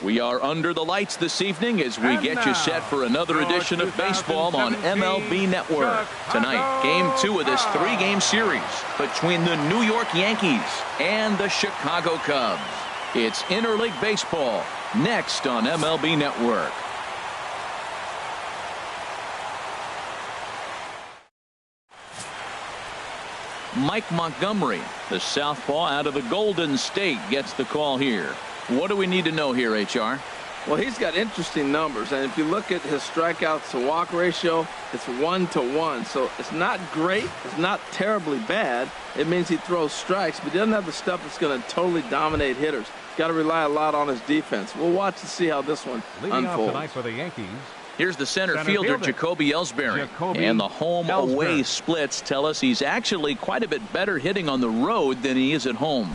We are under the lights this evening as we get you set for another edition of baseball on MLB Network. Tonight, Game 2 of this 3-game series between the New York Yankees and the Chicago Cubs. It's interleague baseball next on MLB Network. Mike Montgomery, the southpaw out of the Golden State, gets the call here. What do we need to know here, HR? Well, he's got interesting numbers, and if you look at his strikeouts to walk ratio, it's 1-to-1. So it's not great. It's not terribly bad. It means he throws strikes, but he doesn't have the stuff that's going to totally dominate hitters. Got to rely a lot on his defense. We'll watch to see how this one unfolds. Leading off tonight for the Yankees. Here's the center fielder, Jacoby Ellsbury. And the home-away splits tell us he's actually quite a bit better hitting on the road than he is at home.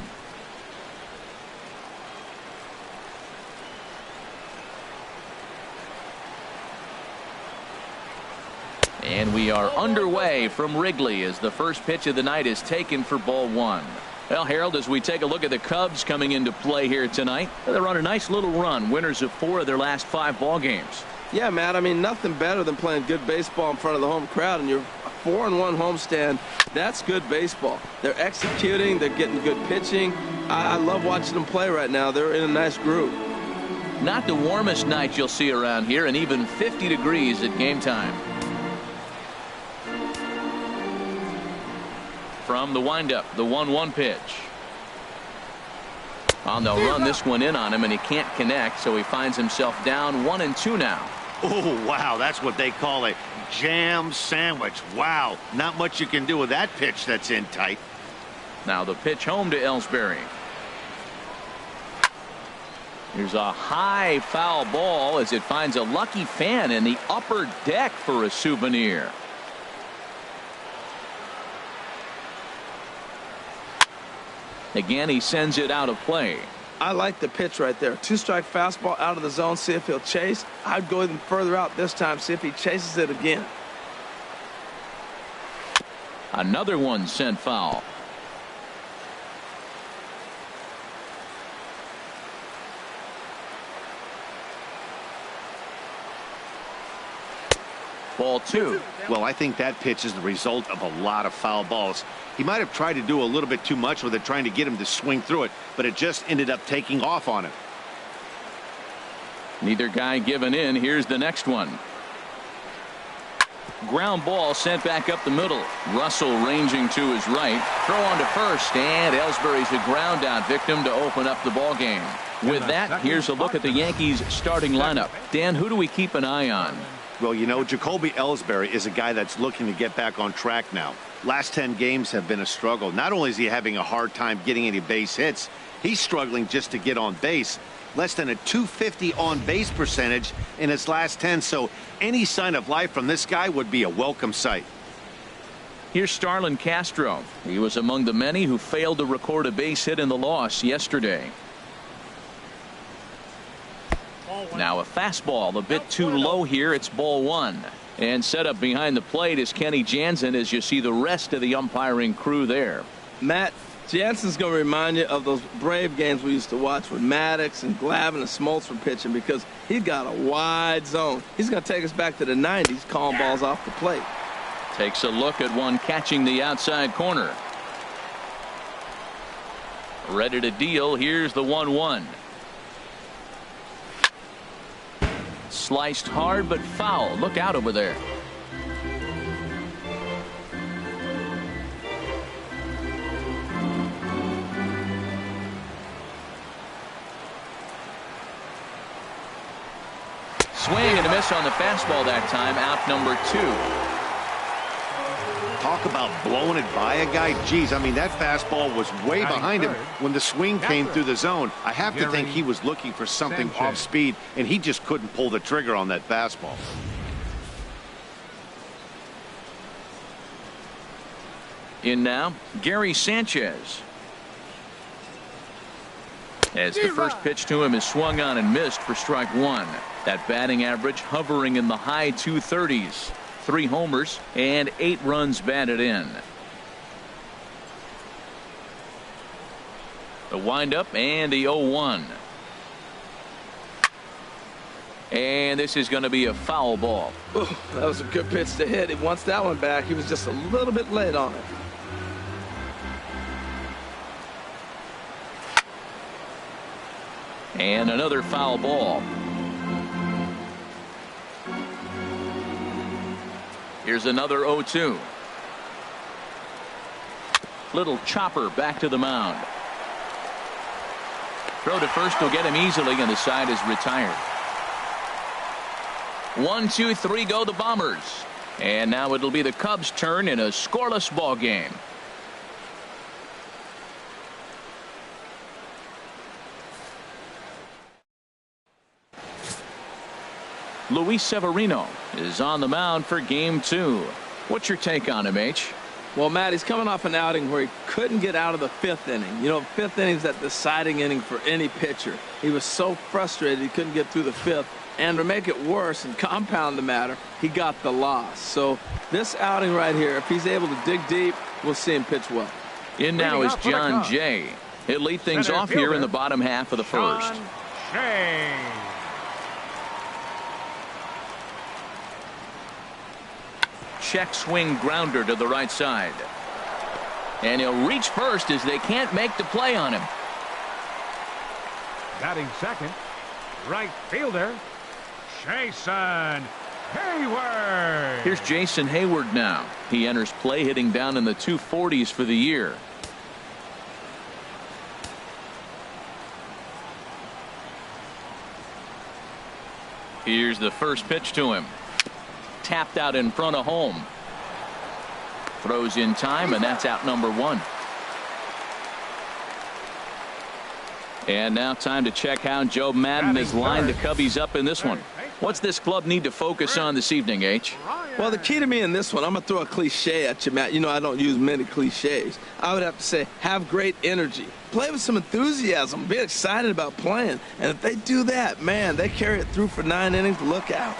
And we are underway from Wrigley as the first pitch of the night is taken for ball 1. Well, Harold, as we take a look at the Cubs coming into play here tonight, they're on a nice little run, winners of 4 of their last 5 ball games. Yeah, Matt, I mean, nothing better than playing good baseball in front of the home crowd, and you're 4-1 homestand. That's good baseball. They're executing. They're getting good pitching. I love watching them play right now. They're in a nice groove. Not the warmest night you'll see around here, and even 50 degrees at game time. From the windup, the 1-1 pitch. They'll run this one in on him, and he can't connect, so he finds himself down 1-2 now. Oh, wow, that's what they call a jam sandwich. Wow, not much you can do with that pitch that's in tight. Now the pitch home to Ellsbury. Here's a high foul ball as it finds a lucky fan in the upper deck for a souvenir. Again, he sends it out of play. I like the pitch right there. 2-strike fastball out of the zone. See if he'll chase. I'd go even further out this time. See if he chases it again. Another one sent foul. Ball 2. Well, I think that pitch is the result of a lot of foul balls. He might have tried to do a little bit too much with it, trying to get him to swing through it, but it just ended up taking off on him. Neither guy giving in. Here's the next one. Ground ball sent back up the middle. Russell ranging to his right. Throw on to first, and Ellsbury's a ground out victim to open up the ball game. With that, here's a look at the Yankees starting lineup. Dan, who do we keep an eye on? Well, you know, Jacoby Ellsbury is a guy that's looking to get back on track now. Last 10 games have been a struggle. Not only is he having a hard time getting any base hits, he's struggling just to get on base. Less than a .250 on base percentage in his last 10. So any sign of life from this guy would be a welcome sight. Here's Starlin Castro. He was among the many who failed to record a base hit in the loss yesterday. Now a fastball a bit too low here. It's ball 1. And set up behind the plate is Kenny Jansen as you see the rest of the umpiring crew there. Matt, Jansen's going to remind you of those Brave games we used to watch with Maddox and Glavine and Smoltz were pitching because he's got a wide zone. He's going to take us back to the 90s calling balls off the plate. Takes a look at one catching the outside corner. Ready to deal. Here's the 1-1. Sliced hard but foul. Look out over there. Swing and a miss on the fastball that time. Out number 2. Talk about blowing it by a guy. Geez, I mean, that fastball was way behind him when the swing came through the zone. I have to think he was looking for something off speed, and he just couldn't pull the trigger on that fastball. In now, Gary Sanchez. As the first pitch to him is swung on and missed for strike 1. That batting average hovering in the high 230s. 3 homers and 8 runs batted in. The windup and the 0-1. And this is going to be a foul ball. Ooh, that was a good pitch to hit. He wants that one back. He was just a little bit late on it. And another foul ball. Here's another 0-2. Little chopper back to the mound. Throw to first will get him easily, and the side is retired. 1, 2, 3 go the Bombers. And now it'll be the Cubs' turn in a scoreless ball game. Luis Severino is on the mound for game 2. What's your take on him, H? Well, Matt, he's coming off an outing where he couldn't get out of the 5th inning. You know, 5th inning is that deciding inning for any pitcher. He was so frustrated he couldn't get through the 5th. And to make it worse and compound the matter, he got the loss. So this outing right here, if he's able to dig deep, we'll see him pitch well. In now is John Jay. He'll lead things off here in the bottom half of the first. Check swing grounder to the right side. And he'll reach first as they can't make the play on him. Batting second, right fielder, Jason Hayward. Here's Jason Hayward now. He enters play hitting down in the 240s for the year. Here's the first pitch to him. Tapped out in front of home. Throws in time, and that's out number 1. And now time to check how Joe Madden has lined the Cubbies up in this one. What's this club need to focus on this evening, H? Well, the key to me in this one, I'm going to throw a cliche at you, Matt. You know I don't use many cliches. I would have to say have great energy. Play with some enthusiasm. Be excited about playing. And if they do that, man, they carry it through for 9 innings. Look out.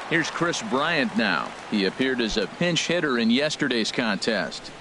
Here's Chris Bryant now. He appeared as a pinch hitter in yesterday's contest.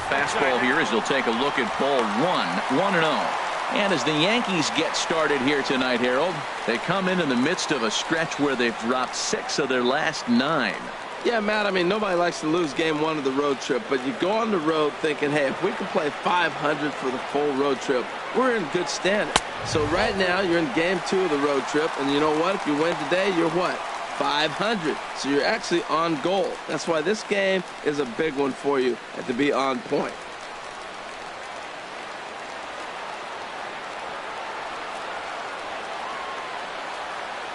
Fastball here as he'll take a look at ball 1-0. And as the Yankees get started here tonight, Harold, they come in the midst of a stretch where they've dropped 6 of their last 9. Yeah, Matt, I mean, nobody likes to lose game 1 of the road trip, but you go on the road thinking, hey, if we can play 500 for the full road trip, we're in good standing. So right now, you're in game 2 of the road trip, and you know what? If you win today, you're what? 500. So you're actually on goal. That's why this game is a big one for you and to be on point.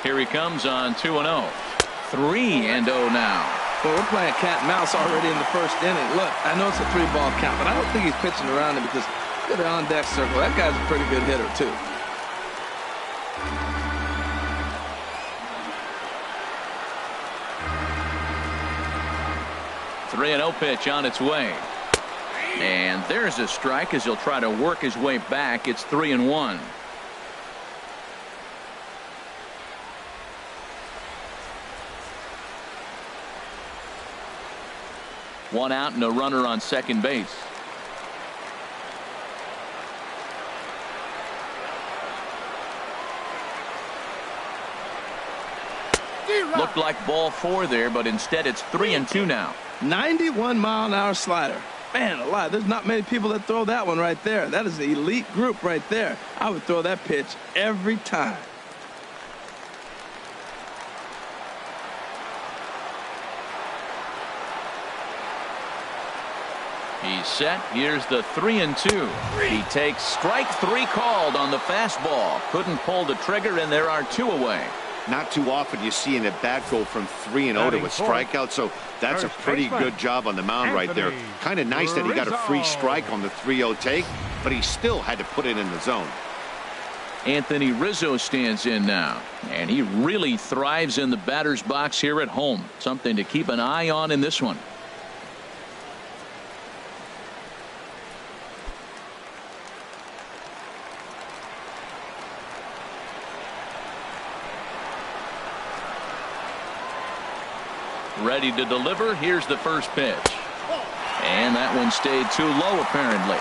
Here he comes on 2-0. 3-0 now. Well, we're playing cat and mouse already in the first inning. Look, I know it's a 3-ball count, but I don't think he's pitching around him because look at the on-deck circle. That guy's a pretty good hitter, too. Three-0 pitch on its way. And there's a strike as he'll try to work his way back. It's 3-1. One out and a runner on second base. Looked like ball 4 there, but instead it's 3-2 now. 91-mile-an-hour slider. Man alive, there's not many people that throw that one right there. That is the elite group right there. I would throw that pitch every time. He's set. Here's the 3-2. He takes strike 3 called on the fastball. Couldn't pull the trigger, and there are 2 away. Not too often you see an at-bat go from 3-0 to a strikeout, so that's a pretty good job on the mound right there. Kind of nice that he got a free strike on the 3-0 take, but he still had to put it in the zone. Anthony Rizzo stands in now, and he really thrives in the batter's box here at home. Something to keep an eye on in this one. Ready to deliver. Here's the first pitch. And that one stayed too low, apparently.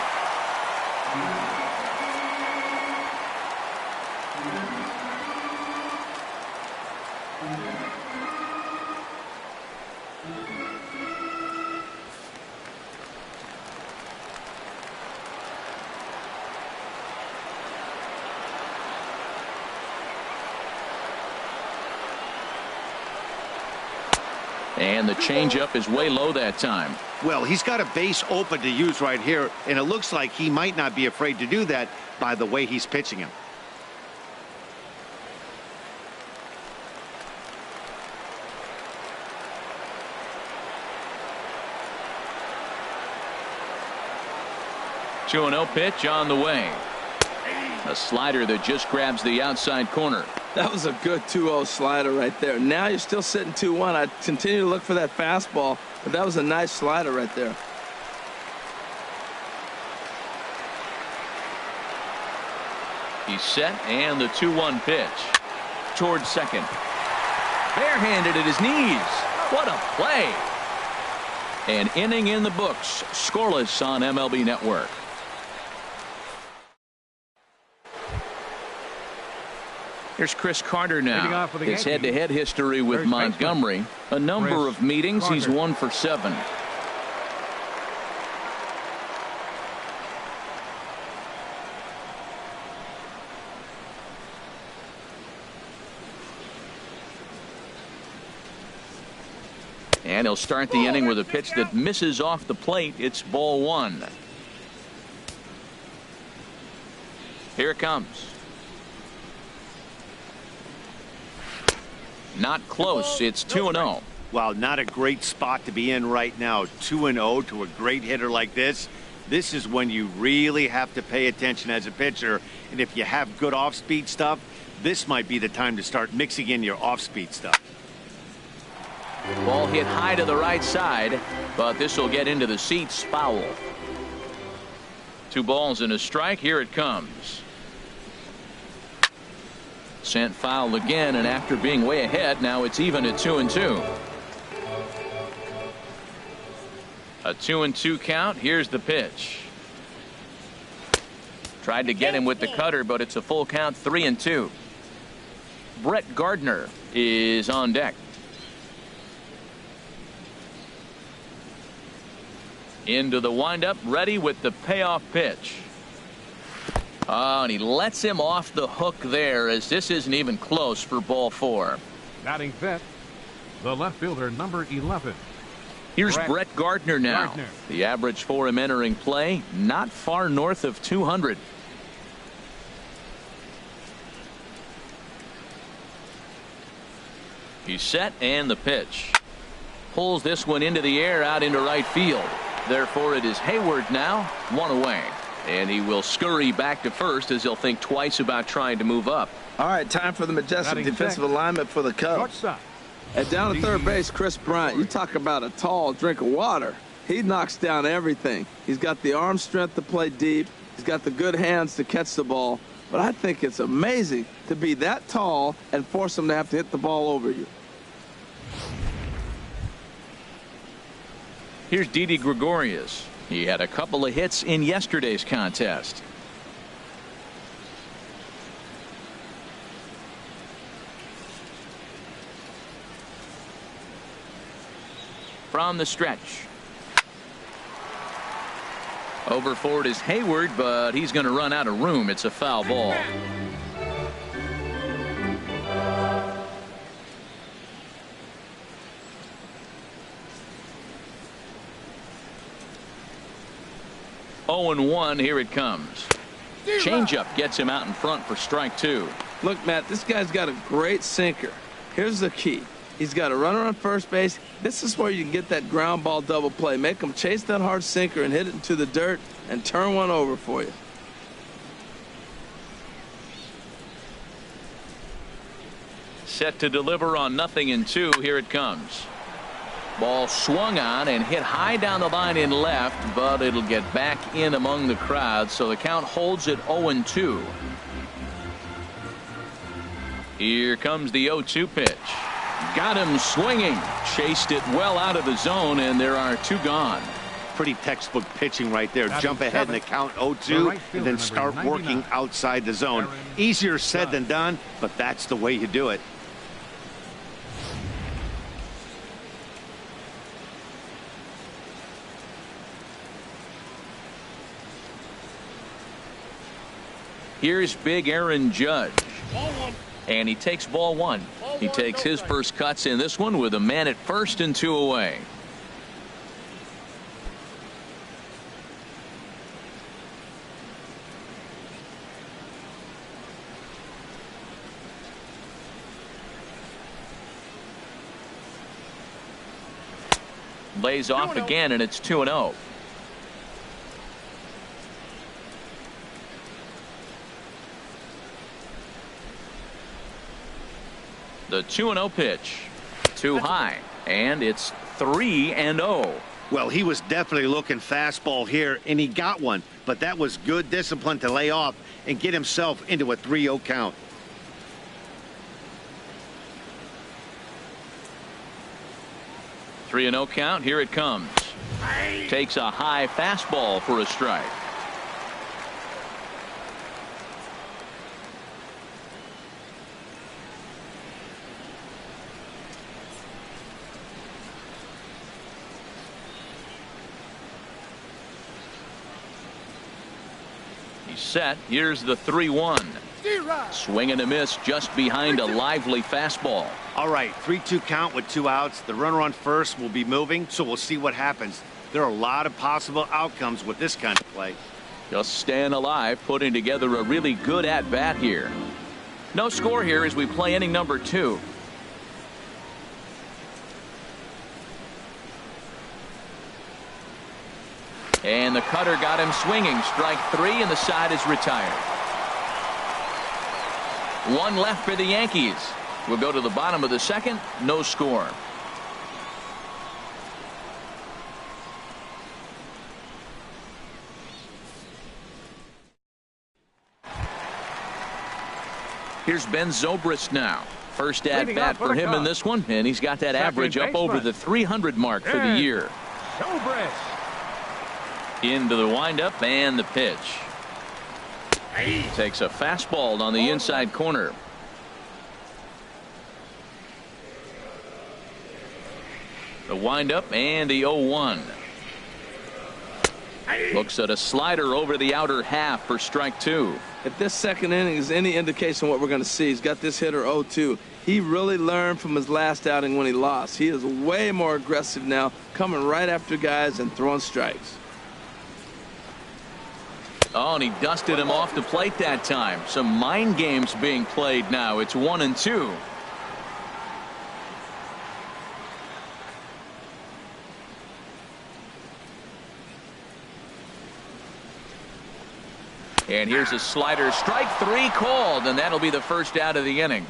And the changeup is way low that time. Well, he's got a base open to use right here, and it looks like he might not be afraid to do that by the way he's pitching him. Two 0 pitch on the way. A slider that just grabs the outside corner. That was a good 2-0 slider right there. Now you're still sitting 2-1. I'd continue to look for that fastball, but that was a nice slider right there. He's set, and the 2-1 pitch towards second. Barehanded at his knees. What a play. An inning in the books. Scoreless on MLB Network. Here's Chris Carter now. His head-to-head history with Montgomery. A number of meetings. He's 1 for 7. And he'll start the inning with a pitch that misses off the plate. It's ball 1. Here it comes. Not close. It's 2-0. Well, not a great spot to be in right now. 2-0 to a great hitter like this. This is when you really have to pay attention as a pitcher. And if you have good off-speed stuff, this might be the time to start mixing in your off-speed stuff. Ball hit high to the right side, but this will get into the seats. Foul. 2 balls and a strike. Here it comes. Sent foul again, and after being way ahead, now it's even at 2-2. A 2-2 count. Here's the pitch. Tried to get him with the cutter, but it's a full count. 3-2. Brett Gardner is on deck. Into the windup, ready with the payoff pitch. Oh, and he lets him off the hook there, as this isn't even close for ball 4. Batting fifth, the left fielder, number 11. Here's Brett Gardner now. The average for him entering play, not far north of 200. He's set, and the pitch. Pulls this one into the air out into right field. Therefore, it is Hayward now, 1 away. And he will scurry back to first as he'll think twice about trying to move up. All right, time for the majestic defensive alignment for the Cubs. And down to third base, Chris Bryant. You talk about a tall drink of water. He knocks down everything. He's got the arm strength to play deep. He's got the good hands to catch the ball. But I think it's amazing to be that tall and force him to have to hit the ball over you. Here's Didi Gregorius. He had a couple of hits in yesterday's contest. From the stretch. Over for it is Hayward, but he's going to run out of room. It's a foul ball. Oh, 1. Here it comes. Changeup gets him out in front for strike 2. Look, Matt, this guy's got a great sinker. Here's the key. He's got a runner on first base. This is where you can get that ground ball double play. Make him chase that hard sinker and hit it into the dirt and turn one over for you. Set to deliver on 0-2. Here it comes. Ball swung on and hit high down the line in left, but it'll get back in among the crowd, so the count holds at 0-2. Here comes the 0-2 pitch. Got him swinging. Chased it well out of the zone, and there are 2 gone. Pretty textbook pitching right there. Jump ahead in the count 0-2 and then start working outside the zone. Easier said than done, but that's the way you do it. Here's big Aaron Judge. And he takes ball 1. He takes his first cuts in this one with a man at first and 2 away. Lays off again, and it's 2-0. The 2-0 pitch. Too high, and it's 3-0. Well, he was definitely looking fastball here, and he got one. But that was good discipline to lay off and get himself into a 3-0 count. Three and 0 count. Here it comes. Takes a high fastball for a strike. He's set. Here's the 3-1. Swing and a miss just behind a lively fastball. All right, 3-2 count with 2 outs. The runner on first will be moving, so we'll see what happens. There are a lot of possible outcomes with this kind of play. Just staying alive, putting together a really good at-bat here. No score here as we play inning number 2. And the cutter got him swinging. Strike 3, and the side is retired. 1 left for the Yankees. We'll go to the bottom of the 2nd. No score. Here's Ben Zobrist now. First at bat for him in this one, and he's got that average up over the 300 mark for the year. Zobrist. Into the windup and the pitch. Takes a fastball on the inside corner. The windup and the 0-1. Looks at a slider over the outer half for strike 2. If this 2nd inning is any indication of what we're going to see, he's got this hitter 0-2. He really learned from his last outing when he lost. He is way more aggressive now, coming right after guys and throwing strikes. Oh, and he dusted him off the plate that time. Some mind games being played now. It's 1-2. And here's a slider. Strike 3 called, and that'll be the first out of the inning.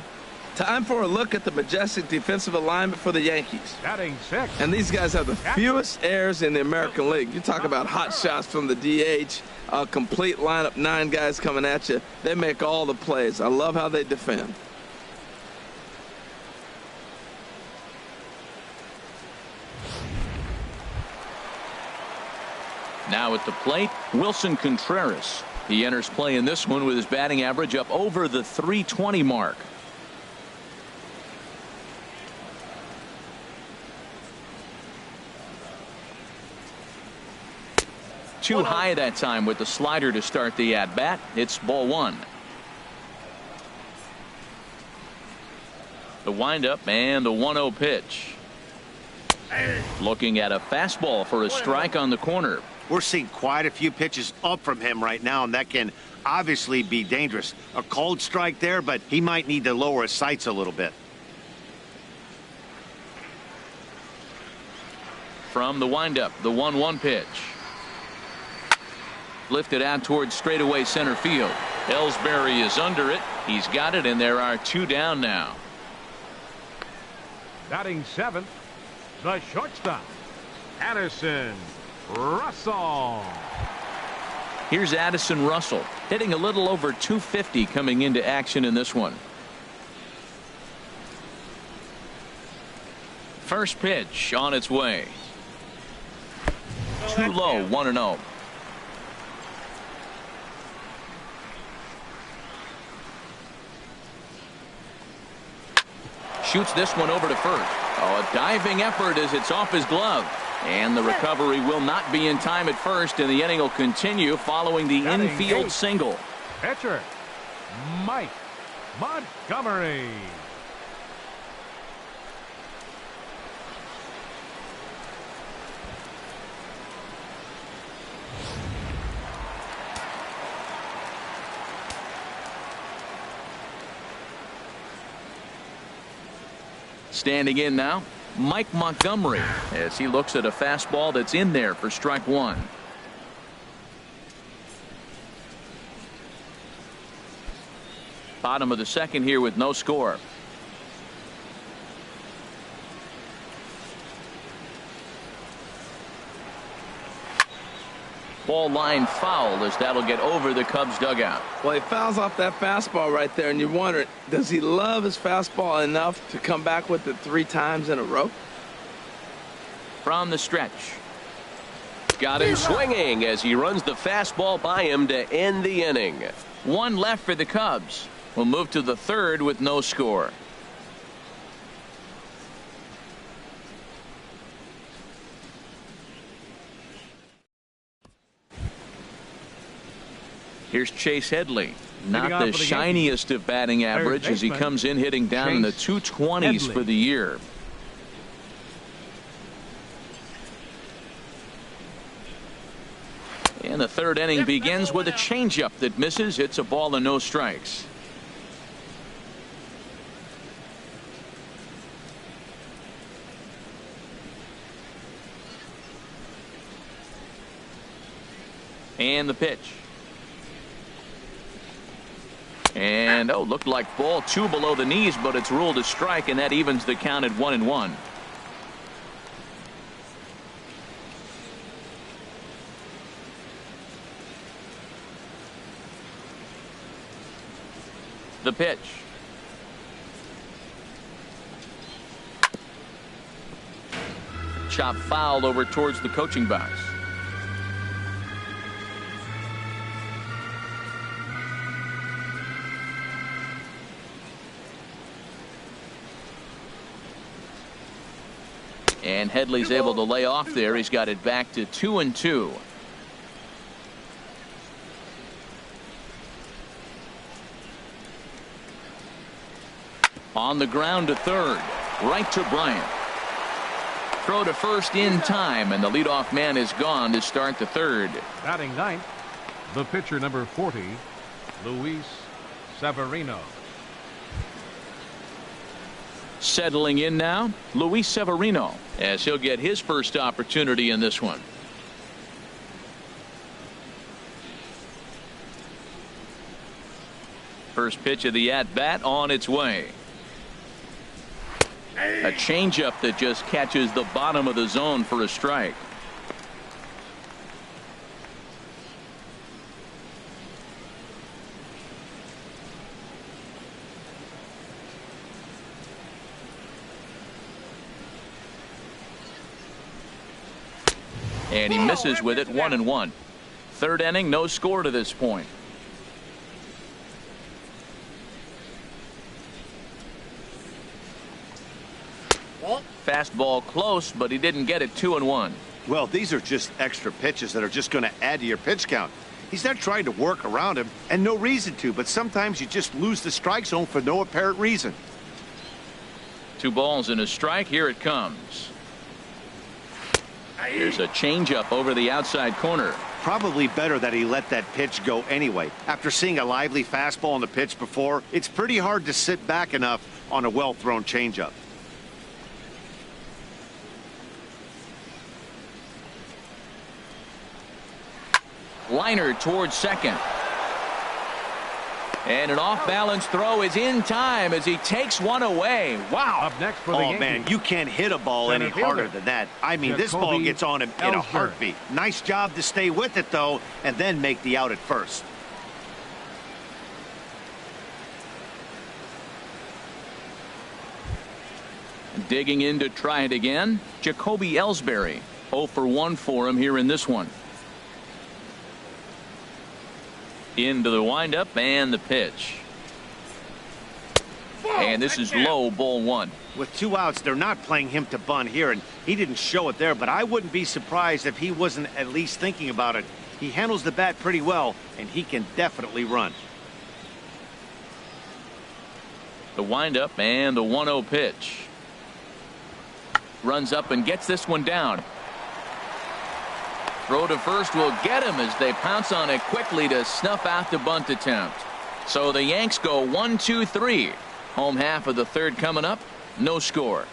Time for a look at the majestic defensive alignment for the Yankees. Batting 6. And these guys have the fewest errors in the American League. You talk about hot shots from the DH, a complete lineup, 9 guys coming at you. They make all the plays. I love how they defend. Now at the plate, Wilson Contreras. He enters play in this one with his batting average up over the 320 mark. Too high that time with the slider to start the at-bat. It's ball 1. The windup and the 1-0 pitch. Looking at a fastball for a strike on the corner. We're seeing quite a few pitches up from him right now, and that can obviously be dangerous. A cold strike there, but he might need to lower his sights a little bit. From the windup, the 1-1 pitch. Lifted out towards straightaway center field. Ellsbury is under it. He's got it, and there are 2 down now. Batting 7th, the shortstop, Addison Russell. Here's Addison Russell, hitting a little over 250 coming into action in this one. First pitch on its way. Too low, 1-0. Shoots this one over to first. Oh, a diving effort as it's off his glove. And the recovery will not be in time at first, and the inning will continue following the infield single. Pitcher, Mike Montgomery. Standing in now, Mike Montgomery, as he looks at a fastball that's in there for strike one. Bottom of the second here with no score. Ball line foul as that'll get over the Cubs dugout. Well, he fouls off that fastball right there, and you wonder, does he love his fastball enough to come back with it 3 times in a row? From the stretch. Got him swinging as he runs the fastball by him to end the inning. One left for the Cubs. We'll move to the third with no score. Here's Chase Headley. Not the shiniest of batting average as he comes in hitting down in the 220s for the year. And the third inning begins with a changeup that misses. It's a ball and no strikes. And the pitch. And looked like ball 2 below the knees, but it's ruled a strike, and that evens the count at 1-1. The pitch. Chop foul over towards the coaching box. And Headley's able to lay off there. He's got it back to 2-2. On the ground to third. Right to Bryant. Throw to first in time, and the leadoff man is gone to start the third. Batting ninth, the pitcher number 40, Luis Severino. Settling in now, Luis Severino, as he'll get his first opportunity in this one. First pitch of the at-bat on its way. A changeup that just catches the bottom of the zone for a strike. And he misses with it, 1-1. Third inning, no score to this point. Fastball close, but he didn't get it. 2-1. Well, these are just extra pitches that are just going to add to your pitch count. He's not trying to work around him, and no reason to, but sometimes you just lose the strike zone for no apparent reason. 2 balls and a strike. Here it comes. Here's a changeup over the outside corner. Probably better that he let that pitch go anyway. After seeing a lively fastball on the pitch before, it's pretty hard to sit back enough on a well-thrown changeup. Liner towards second. And an off-balance throw is in time as he takes one away. Wow. Up next for the Yankees. Man, you can't hit a ball any harder than that. I mean, this ball gets on him in a heartbeat. Nice job to stay with it, though, and then make the out at first. Digging in to try it again, Jacoby Ellsbury. 0 for 1 for him here in this one. Into the windup and the pitch. And this is low, ball 1. With 2 outs, they're not playing him to bunt here, and he didn't show it there, but I wouldn't be surprised if he wasn't at least thinking about it. He handles the bat pretty well, and he can definitely run. The windup and the 1-0 pitch. Runs up and gets this one down. Throw to first will get him as they pounce on it quickly to snuff out the bunt attempt. So the Yanks go 1-2-3. Home half of the third coming up. No score.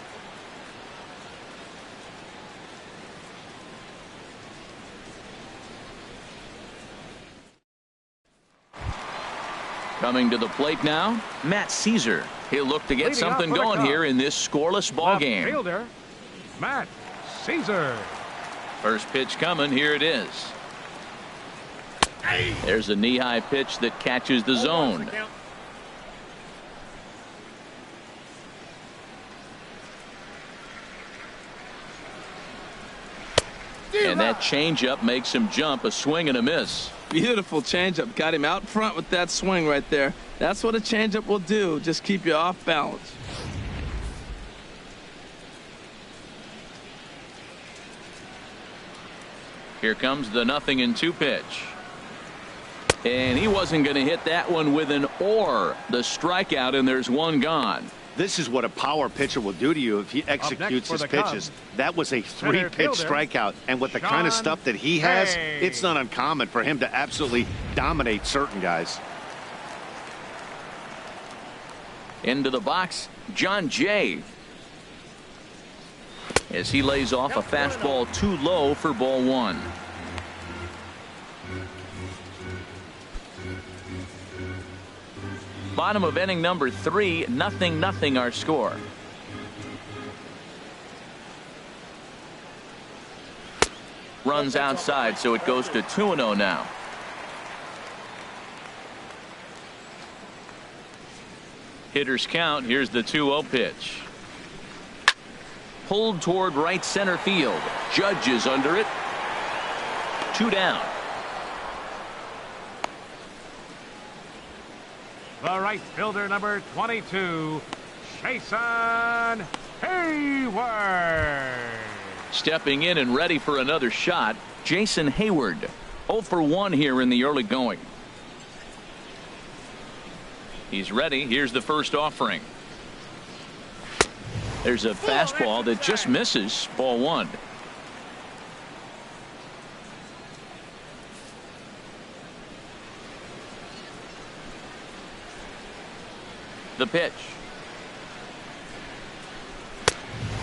Coming to the plate now, Matt Caesar. He'll look to get something going here in this scoreless ball game. Fielder, Matt Caesar. First pitch coming. Here it is. There's a knee-high pitch that catches the zone. And that changeup makes him jump. A swing and a miss. Beautiful changeup. Got him out front with that swing right there. That's what a changeup will do. Just keep you off balance. Here comes the 0-2 pitch. And he wasn't going to hit that one with an or. The strikeout, and there's one gone. This is what a power pitcher will do to you if he executes his pitches. That was a 3-pitch strikeout, and with the kind of stuff that he has, it's not uncommon for him to absolutely dominate certain guys. Into the box, John Jay. As he lays off a fastball too low for ball 1. Bottom of inning number 3, 0-0 our score. Runs outside, so it goes to 2-0 now. Hitters count. Here's the 2-0 pitch. Pulled toward right center field. Judge is under it. 2 down. The right fielder, number 22, Jason Hayward. Stepping in and ready for another shot, Jason Hayward. 0 for 1 here in the early going. He's ready. Here's the first offering. There's a fastball that just misses. Ball 1. The pitch.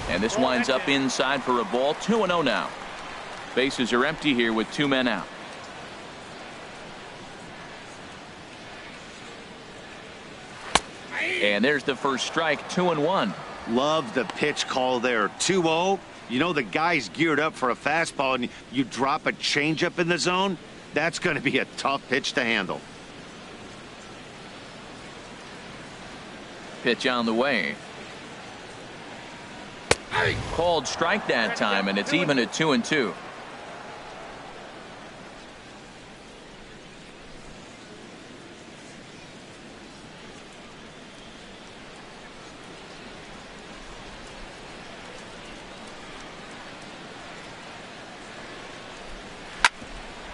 And this winds up inside for a ball. 2-0 now. Bases are empty here with 2 men out. And there's the first strike. 2-1. Love the pitch call there. 2-0. You know the guy's geared up for a fastball, and you drop a changeup in the zone. That's going to be a tough pitch to handle. Pitch on the way. Called strike that time, and it's even at 2-2.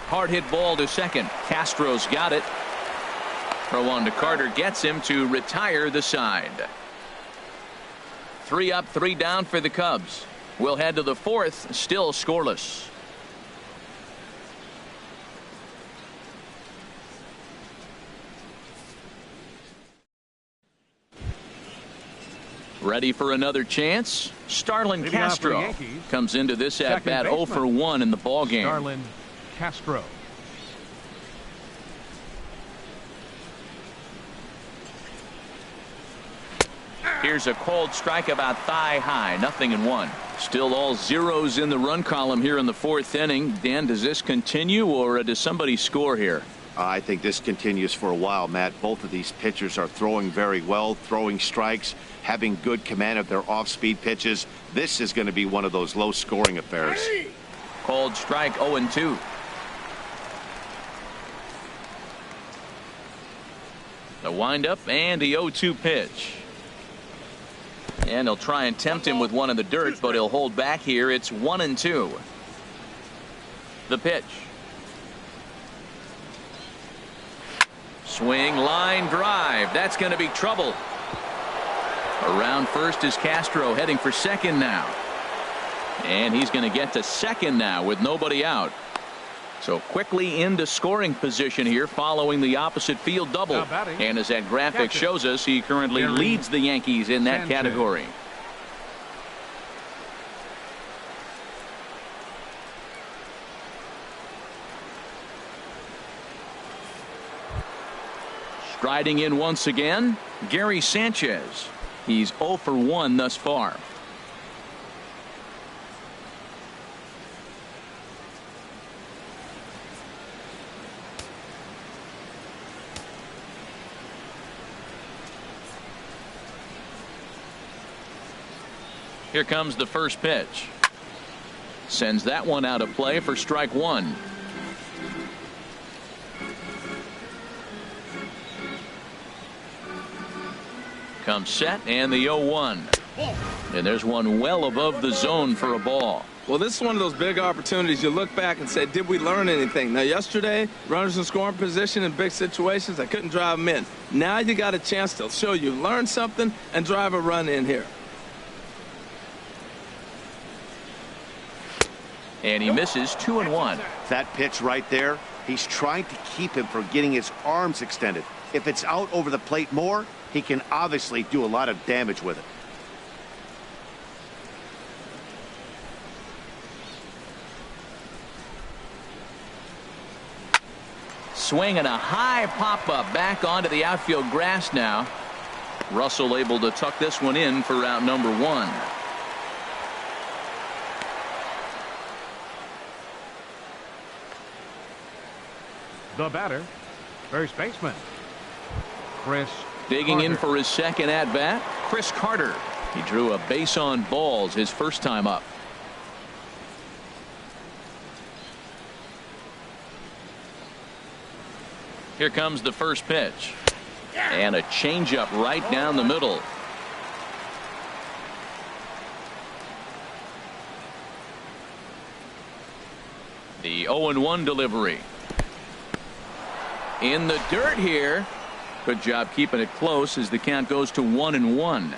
Hard hit ball to second. Castro's got it. Throw on to Carter gets him to retire the side. 3 up, 3 down for the Cubs. We'll head to the 4th, still scoreless. Ready for another chance? Starlin Castro comes into this at bat 0 for 1 in the ball game. Starlin Castro. Here's a cold strike about thigh high. 0-1. Still all zeros in the run column here in the 4th inning. Dan, does this continue, or does somebody score here? I think this continues for a while, Matt. Both of these pitchers are throwing very well, throwing strikes, having good command of their off-speed pitches. This is going to be one of those low-scoring affairs. Called strike 0-2. The windup and the 0-2 pitch. And they'll try and tempt him with one in the dirt, but he'll hold back here. It's 1-2. The pitch. Swing, line drive. That's going to be trouble. Around first is Castro, heading for second now. And he's going to get to second now with nobody out. So quickly into scoring position here following the opposite field double. And as that graphic shows us, he currently leads the Yankees in that category. Striding in once again, Gary Sanchez. He's 0 for 1 thus far. Here comes the first pitch. Sends that one out of play for strike 1. Comes set and the 0-1. And there's one well above the zone for a ball. Well, this is one of those big opportunities. You look back and say, did we learn anything? Now, yesterday, runners in scoring position in big situations, I couldn't drive them in. Now you got a chance to show you learn something and drive a run in here. And he misses 2-1. That pitch right there, he's trying to keep him from getting his arms extended. If it's out over the plate more, he can obviously do a lot of damage with it. Swing and a high pop-up back onto the outfield grass now. Russell able to tuck this one in for out number 1. The batter, first baseman, Chris Digging Carter. in for his second at-bat, Chris Carter. He drew a base on balls his first time up. Here comes the first pitch. And a changeup right down the middle. The 0-1 delivery. In the dirt here. Good job keeping it close as the count goes to 1-1.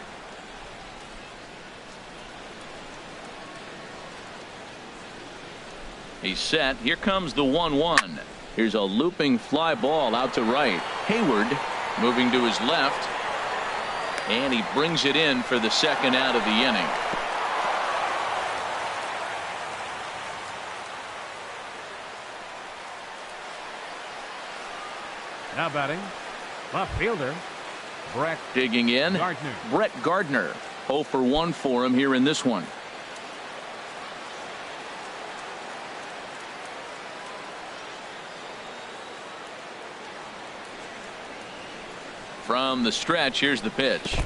He's set. Here comes the 1-1. Here's a looping fly ball out to right. Hayward moving to his left. And he brings it in for the second out of the inning. Now batting, left fielder, Brett Digging in, Gardner. Brett Gardner. 0 for 1 for him here in this one. From the stretch, here's the pitch.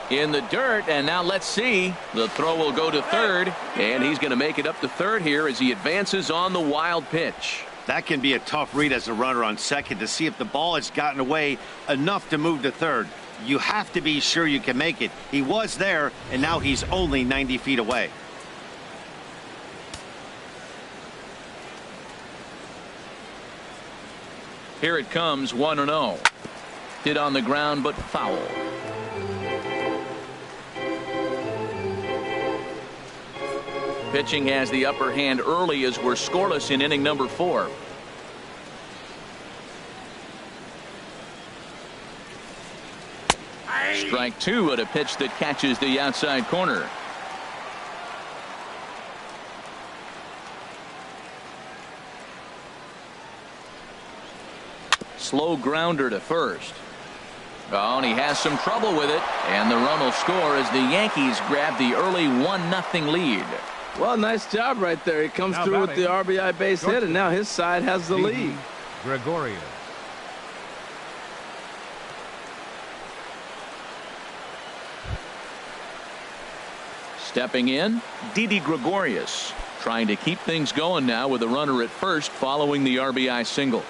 In the dirt, and now let's see. The throw will go to third, and he's going to make it up to third here as he advances on the wild pitch. That can be a tough read as a runner on second to see if the ball has gotten away enough to move to third. You have to be sure you can make it. He was there, and now he's only 90 feet away. Here it comes, 1-0. Hit on the ground, but foul. Pitching has the upper hand early as we're scoreless in inning number 4. Strike 2 at a pitch that catches the outside corner. Slow grounder to first. Oh, and he has some trouble with it, and the run will score as the Yankees grab the early 1-0 lead. Well, nice job right there. He comes through with the RBI base hit, and now his side has the lead. Gregorius. Stepping in, Didi Gregorius, trying to keep things going now with a runner at first following the RBI single.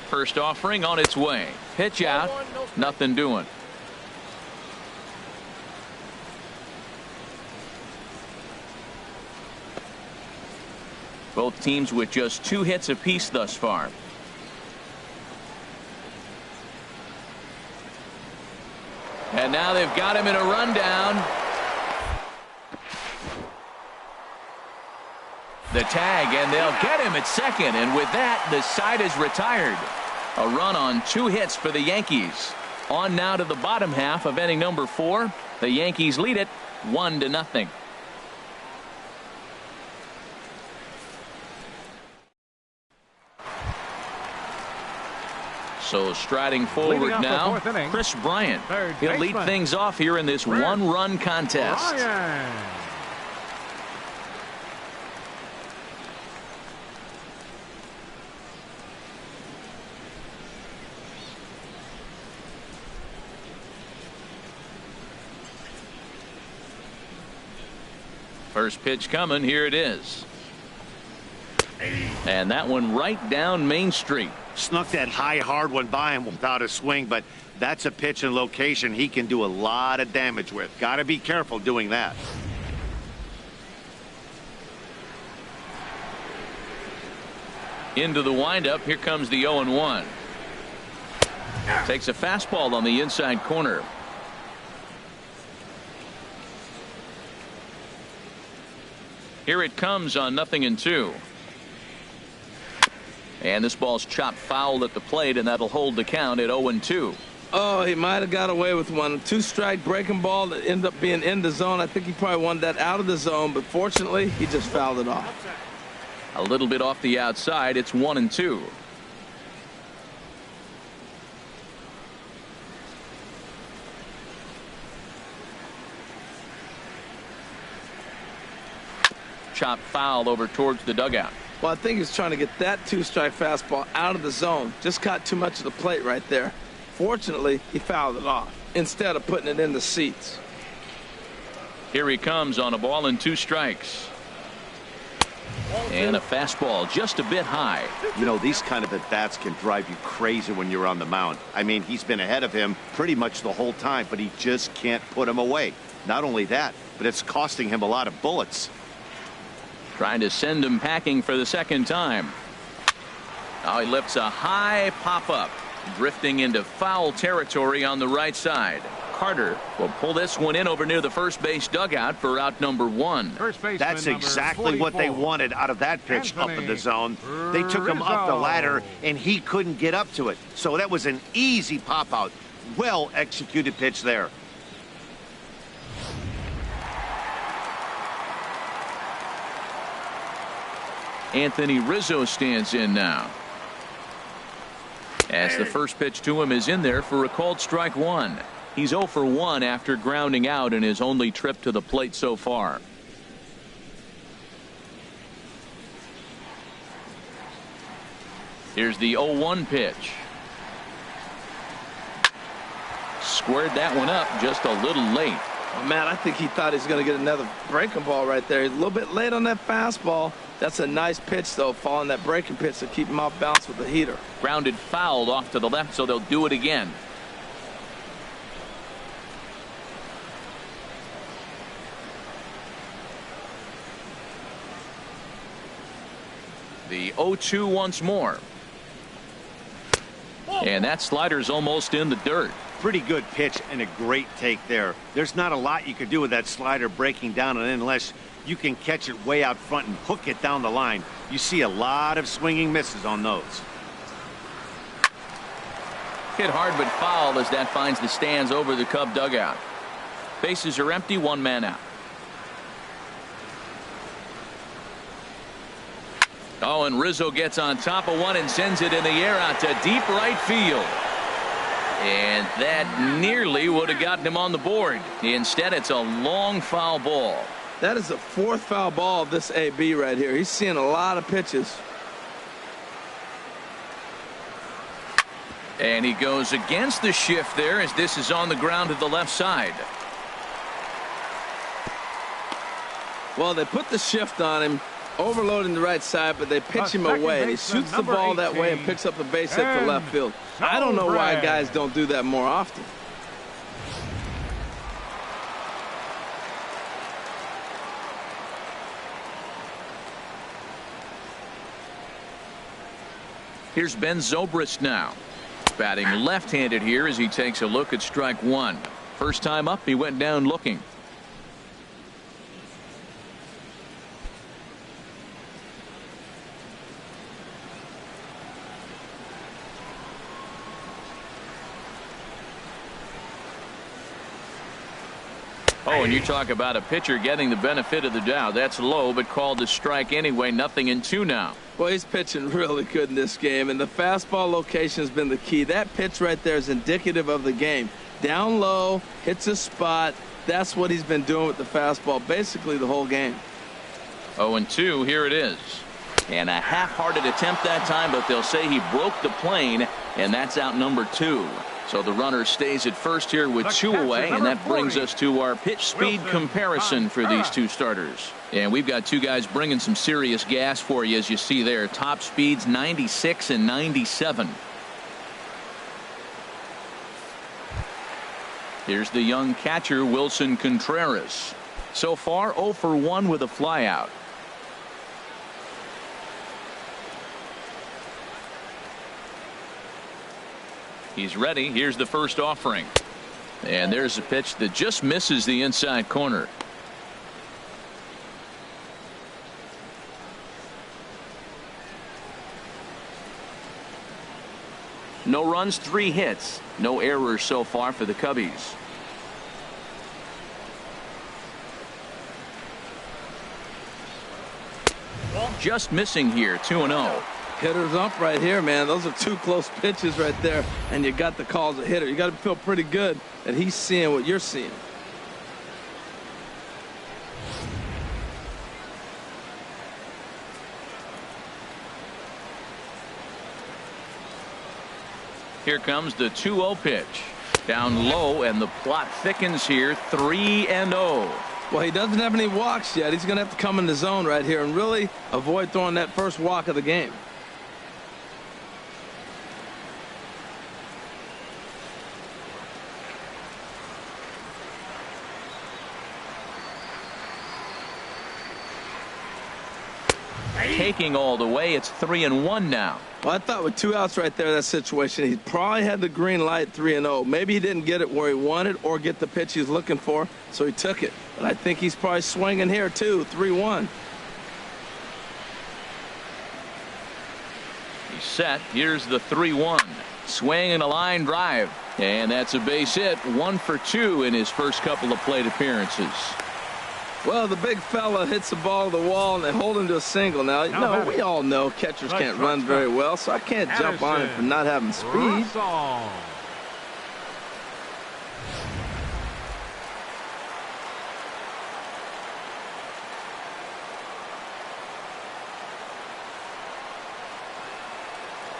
First offering on its way. Pitch out. Nothing doing. Both teams with just 2 hits apiece thus far. And now they've got him in a rundown. The tag, and they'll get him at second, and with that the side is retired. A run on 2 hits for the Yankees. On now to the bottom half of inning number 4. The Yankees lead it 1-0. So striding forward now, Chris Bryant. He'll lead things off here in this one-run contest. First pitch coming. Here it is. And that one right down Main Street. Snuck that high, hard one by him without a swing, but that's a pitch and location he can do a lot of damage with. Got to be careful doing that. Into the windup. Here comes the 0-1. Takes a fastball on the inside corner. Here it comes on 0-2. And this ball's chopped foul at the plate, and that'll hold the count at 0-2. Oh, he might have got away with one. 2-strike breaking ball that ended up being in the zone. I think he probably wanted that out of the zone, but fortunately, he just fouled it off. A little bit off the outside. It's 1-2. Chopped foul over towards the dugout. Well, I think he's trying to get that 2-strike fastball out of the zone. Just caught too much of the plate right there. Fortunately, he fouled it off instead of putting it in the seats. Here he comes on a ball and 2 strikes. And a fastball just a bit high. You know, these kind of at-bats can drive you crazy when you're on the mound. I mean, he's been ahead of him pretty much the whole time, but he just can't put him away. Not only that, but it's costing him a lot of bullets. Trying to send him packing for the second time. Now he lifts a high pop-up, drifting into foul territory on the right side. Carter will pull this one in over near the first base dugout for out number 1. That's exactly what they wanted out of that pitch up in the zone. They took him up the ladder, and he couldn't get up to it. So that was an easy pop-out. Well executed pitch there. Anthony Rizzo stands in now. As the first pitch to him is in there for a called strike 1. He's 0 for 1 after grounding out in his only trip to the plate so far. Here's the 0-1 pitch. Squared that one up just a little late. Oh, man, I think he thought he was going to get another breaking ball right there. He's a little bit late on that fastball. That's a nice pitch, though, following that breaking pitch to keep him off balance with the heater. Grounded fouled off to the left, so they'll do it again. The 0-2 once more. And that slider's almost in the dirt. Pretty good pitch and a great take there. There's not a lot you could do with that slider breaking down and in unless you can catch it way out front and hook it down the line. You see a lot of swinging misses on those. Hit hard but foul as that finds the stands over the Cub dugout. Bases are empty, 1 man out. Oh, and Rizzo gets on top of one and sends it in the air out to deep right field. And that nearly would have gotten him on the board. Instead, it's a long foul ball. That is the 4th foul ball of this AB right here. He's seeing a lot of pitches. And he goes against the shift there as this is on the ground to the left side. Well, they put the shift on him, overloading the right side, but they pitch him away. And he shoots the ball that way and picks up the base hit to left field. I don't know why guys don't do that more often. Here's Ben Zobrist now. Batting left-handed here as he takes a look at strike one. First time up, he went down looking. Oh, and you talk about a pitcher getting the benefit of the doubt. That's low, but called a strike anyway. 0-2 now. Well, he's pitching really good in this game, and the fastball location has been the key. That pitch right there is indicative of the game. Down low, hits a spot. That's what he's been doing with the fastball basically the whole game. 0-2, here it is. And a half-hearted attempt that time, but they'll say he broke the plane, and that's out number 2. So the runner stays at first here with 2 away, and that brings us to our pitch speed comparison for these two starters. And we've got two guys bringing some serious gas for you, as you see there. Top speeds 96 and 97. Here's the young catcher, Wilson Contreras. So far 0 for 1 with a flyout. He's ready. Here's the first offering. And there's a pitch that just misses the inside corner. No runs, 3 hits. No errors so far for the Cubbies. Just missing here, 2-0. Hitter's up right here, man. Those are 2 close pitches right there, and you got the call as a hitter. You got to feel pretty good that he's seeing what you're seeing. Here comes the 2-0 pitch. Down low, and the plot thickens here. 3-0. Well, he doesn't have any walks yet. He's going to have to come in the zone right here and really avoid throwing that first walk of the game. Taking all the way, it's 3-1 now. Well, I thought with 2 outs right there, that situation, he probably had the green light 3-0. Maybe he didn't get it where he wanted or get the pitch he's looking for, so he took it. But I think he's probably swinging here, too, 3-1. He's set. Here's the 3-1. Swing and a line drive. And that's a base hit. 1 for 2 in his first couple of plate appearances. Well, the big fella hits the ball to the wall, and they hold him to a single. Now, no, we all know catchers can't run very well, so I can't jump on him for not having speed.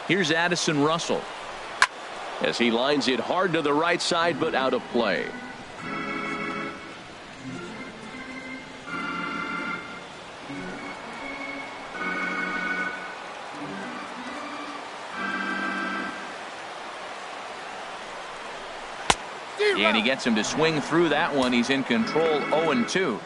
Here's Addison Russell as he lines it hard to the right side, but out of play. And he gets him to swing through that one. He's in control. 0-2.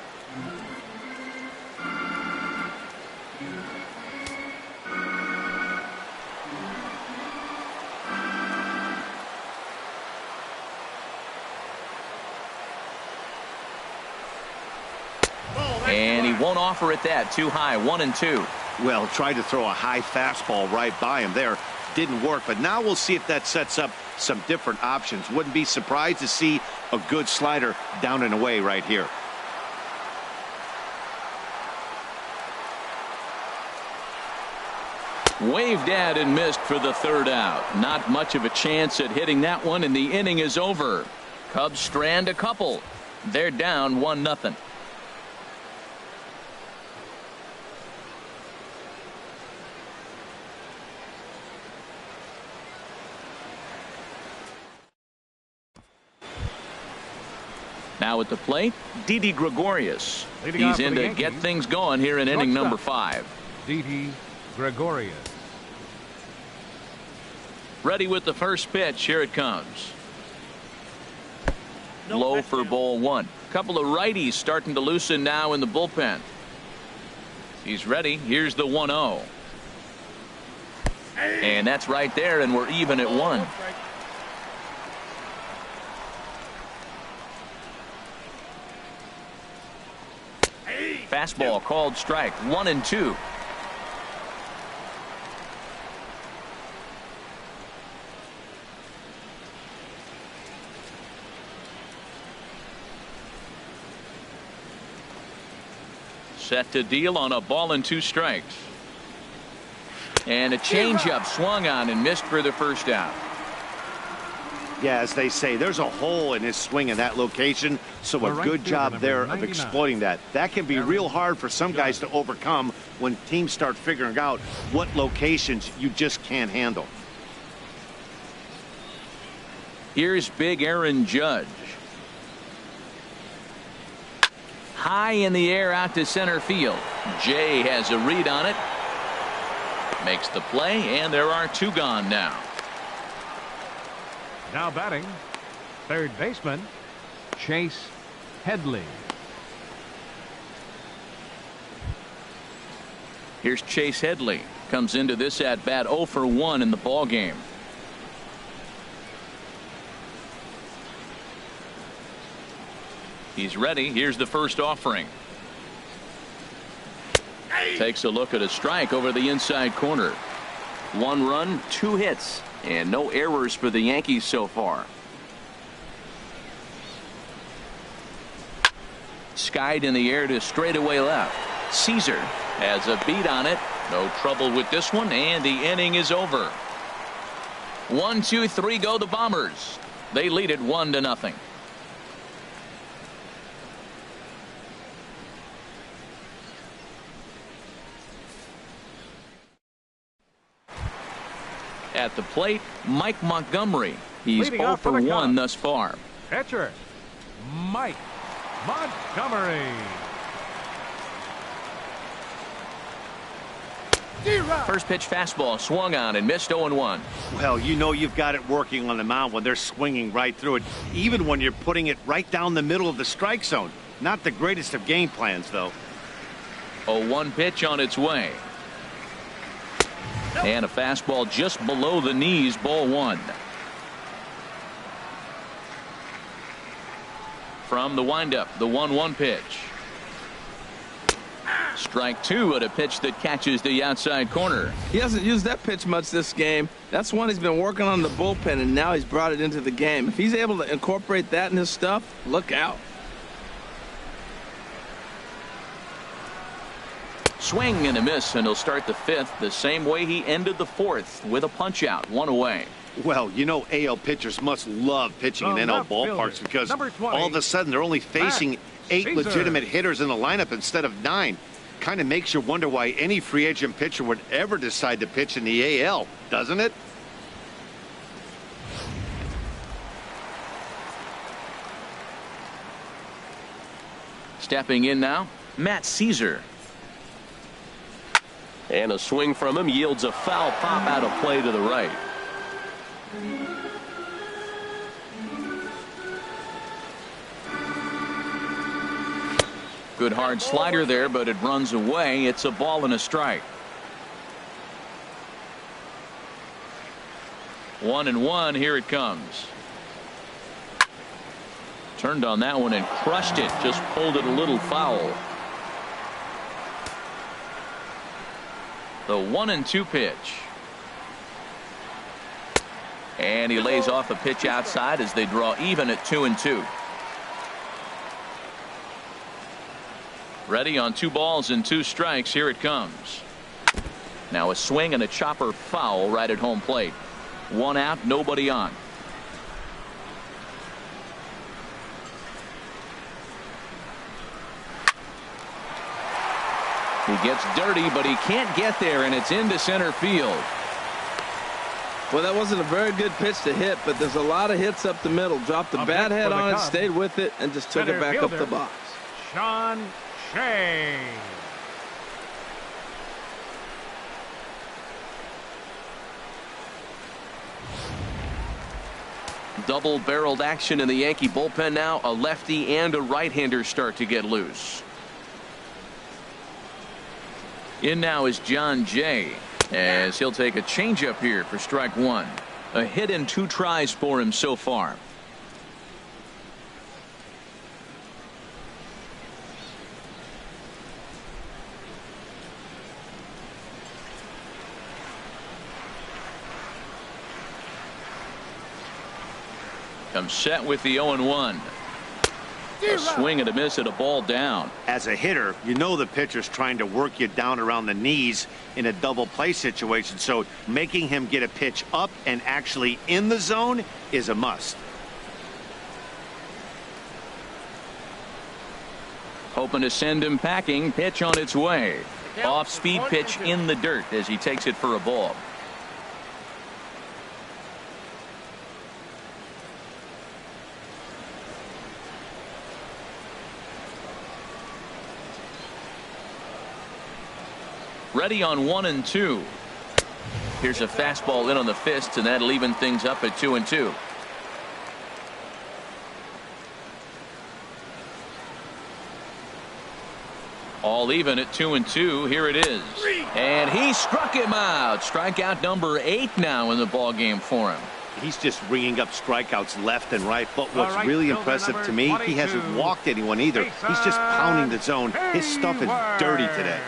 And he won't offer it that. Too high. 1-2. Well, tried to throw a high fastball right by him there. Didn't work, but now we'll see if that sets up some different options. Wouldn't be surprised to see a good slider down and away right here. Waved at and missed for the 3rd out. Not much of a chance at hitting that one, and the inning is over. Cubs strand a couple. They're down 1-0. Now at the plate, Didi Gregorius. Leading off He's for in the to get Yankees, things going here in inning number 5. Didi Gregorius. Ready with the first pitch. Here it comes. Low for ball 1. Couple of righties starting to loosen now in the bullpen. He's ready. Here's the 1-0. And that's right there, and we're even at 1. Fastball called strike. 1-2. Set to deal on a ball and 2 strikes. And a changeup swung on and missed for the first out. Yeah, as they say, there's a hole in his swing in that location, so a good job there of exploiting that. That can be real hard for some guys to overcome when teams start figuring out what locations you just can't handle. Here's big Aaron Judge. High in the air out to center field. Jay has a read on it. Makes the play, and there are 2 gone now. Now batting, third baseman, Chase Headley. Here's Chase Headley. Comes into this at bat 0 for 1 in the ball game. He's ready. Here's the first offering. Takes a look at a strike over the inside corner. 1 run, 2 hits, and no errors for the Yankees so far. Skied in the air to straightaway left. Caesar has a beat on it. No trouble with this one, and the inning is over. 1, 2, 3 go the Bombers. They lead it 1-0. At the plate, Mike Montgomery. He's 0 for 1 thus far. Catcher, Mike Montgomery. First pitch fastball swung on and missed 0-1. Well, you know you've got it working on the mound when they're swinging right through it, even when you're putting it right down the middle of the strike zone. Not the greatest of game plans, though. 0-1 pitch on its way. And a fastball just below the knees, ball 1. From the windup, the 1-1 pitch. Strike 2 at a pitch that catches the outside corner. He hasn't used that pitch much this game. That's one he's been working on the bullpen, and now he's brought it into the game. If he's able to incorporate that in his stuff, look out. Swing and a miss, and he'll start the 5th the same way he ended the 4th with a punch out, 1 away. Well, you know AL pitchers must love pitching in NL ballparks because all of a sudden they're only facing 8 legitimate hitters in the lineup instead of 9. Kind of makes you wonder why any free agent pitcher would ever decide to pitch in the AL, doesn't it? Stepping in now, Matt Caesar. And a swing from him yields a foul pop out of play to the right. Good hard slider there, but it runs away. It's a ball and a strike. 1-1. Here it comes. Turned on that one and crushed it. Just pulled it a little foul. The 1-2 pitch. And he lays off a pitch outside as they draw even at 2-2. Ready on 2 balls and 2 strikes. Here it comes. Now a swing and a chopper foul right at home plate. 1 out, nobody on. He gets dirty, but he can't get there, and it's into center field. Well, that wasn't a very good pitch to hit, but there's a lot of hits up the middle. Dropped the bat head on it, stayed with it, and just took it back up the box. Sean Shea. Double-barreled action in the Yankee bullpen now. A lefty and a right-hander start to get loose. In now is John Jay, as he'll take a changeup here for strike one. A hit and 2 tries for him so far. Comes set with the 0-1. A swing and a miss at a ball down. As a hitter, you know the pitcher's trying to work you down around the knees in a double play situation, so making him get a pitch up and actually in the zone is a must. Hoping to send him packing. Pitch on its way. Off-speed pitch in the dirt as he takes it for a ball. Ready on 1-2. Here's a fastball in on the fist, and that'll even things up at 2-2. All even at 2-2. Here it is, and he struck him out. Strikeout number 8 now in the ball game for him. He's just ringing up strikeouts left and right, but what's really impressive to me, he hasn't walked anyone either. He's just pounding the zone. His stuff is dirty today.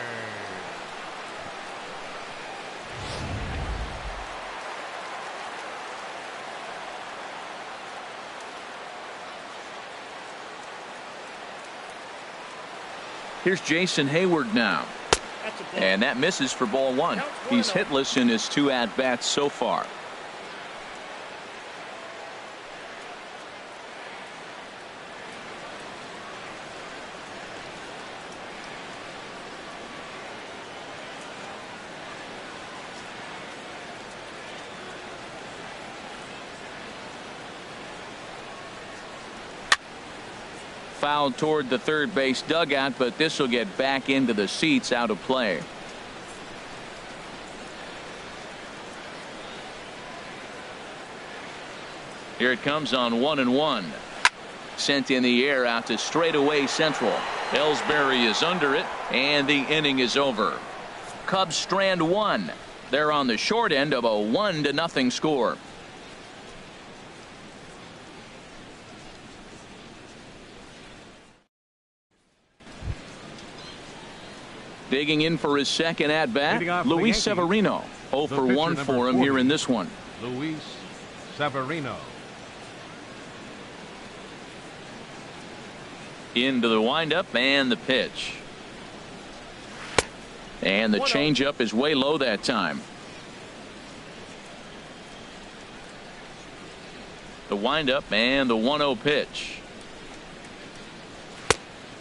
Here's Jason Hayward now, and that misses for ball 1. He's hitless in his 2 at-bats so far. Fouled toward the third base dugout, but this will get back into the seats, out of play. Here it comes on 1-1. Sent in the air out to straightaway central. Ellsbury is under it, and the inning is over. Cubs strand 1. They're on the short end of a 1-0 score. Digging in for his second at-bat, Luis Severino. 0 for 1 for him here in this one. Luis Severino. Into the windup and the pitch. And the changeup is way low that time. The windup and the 1-0 pitch.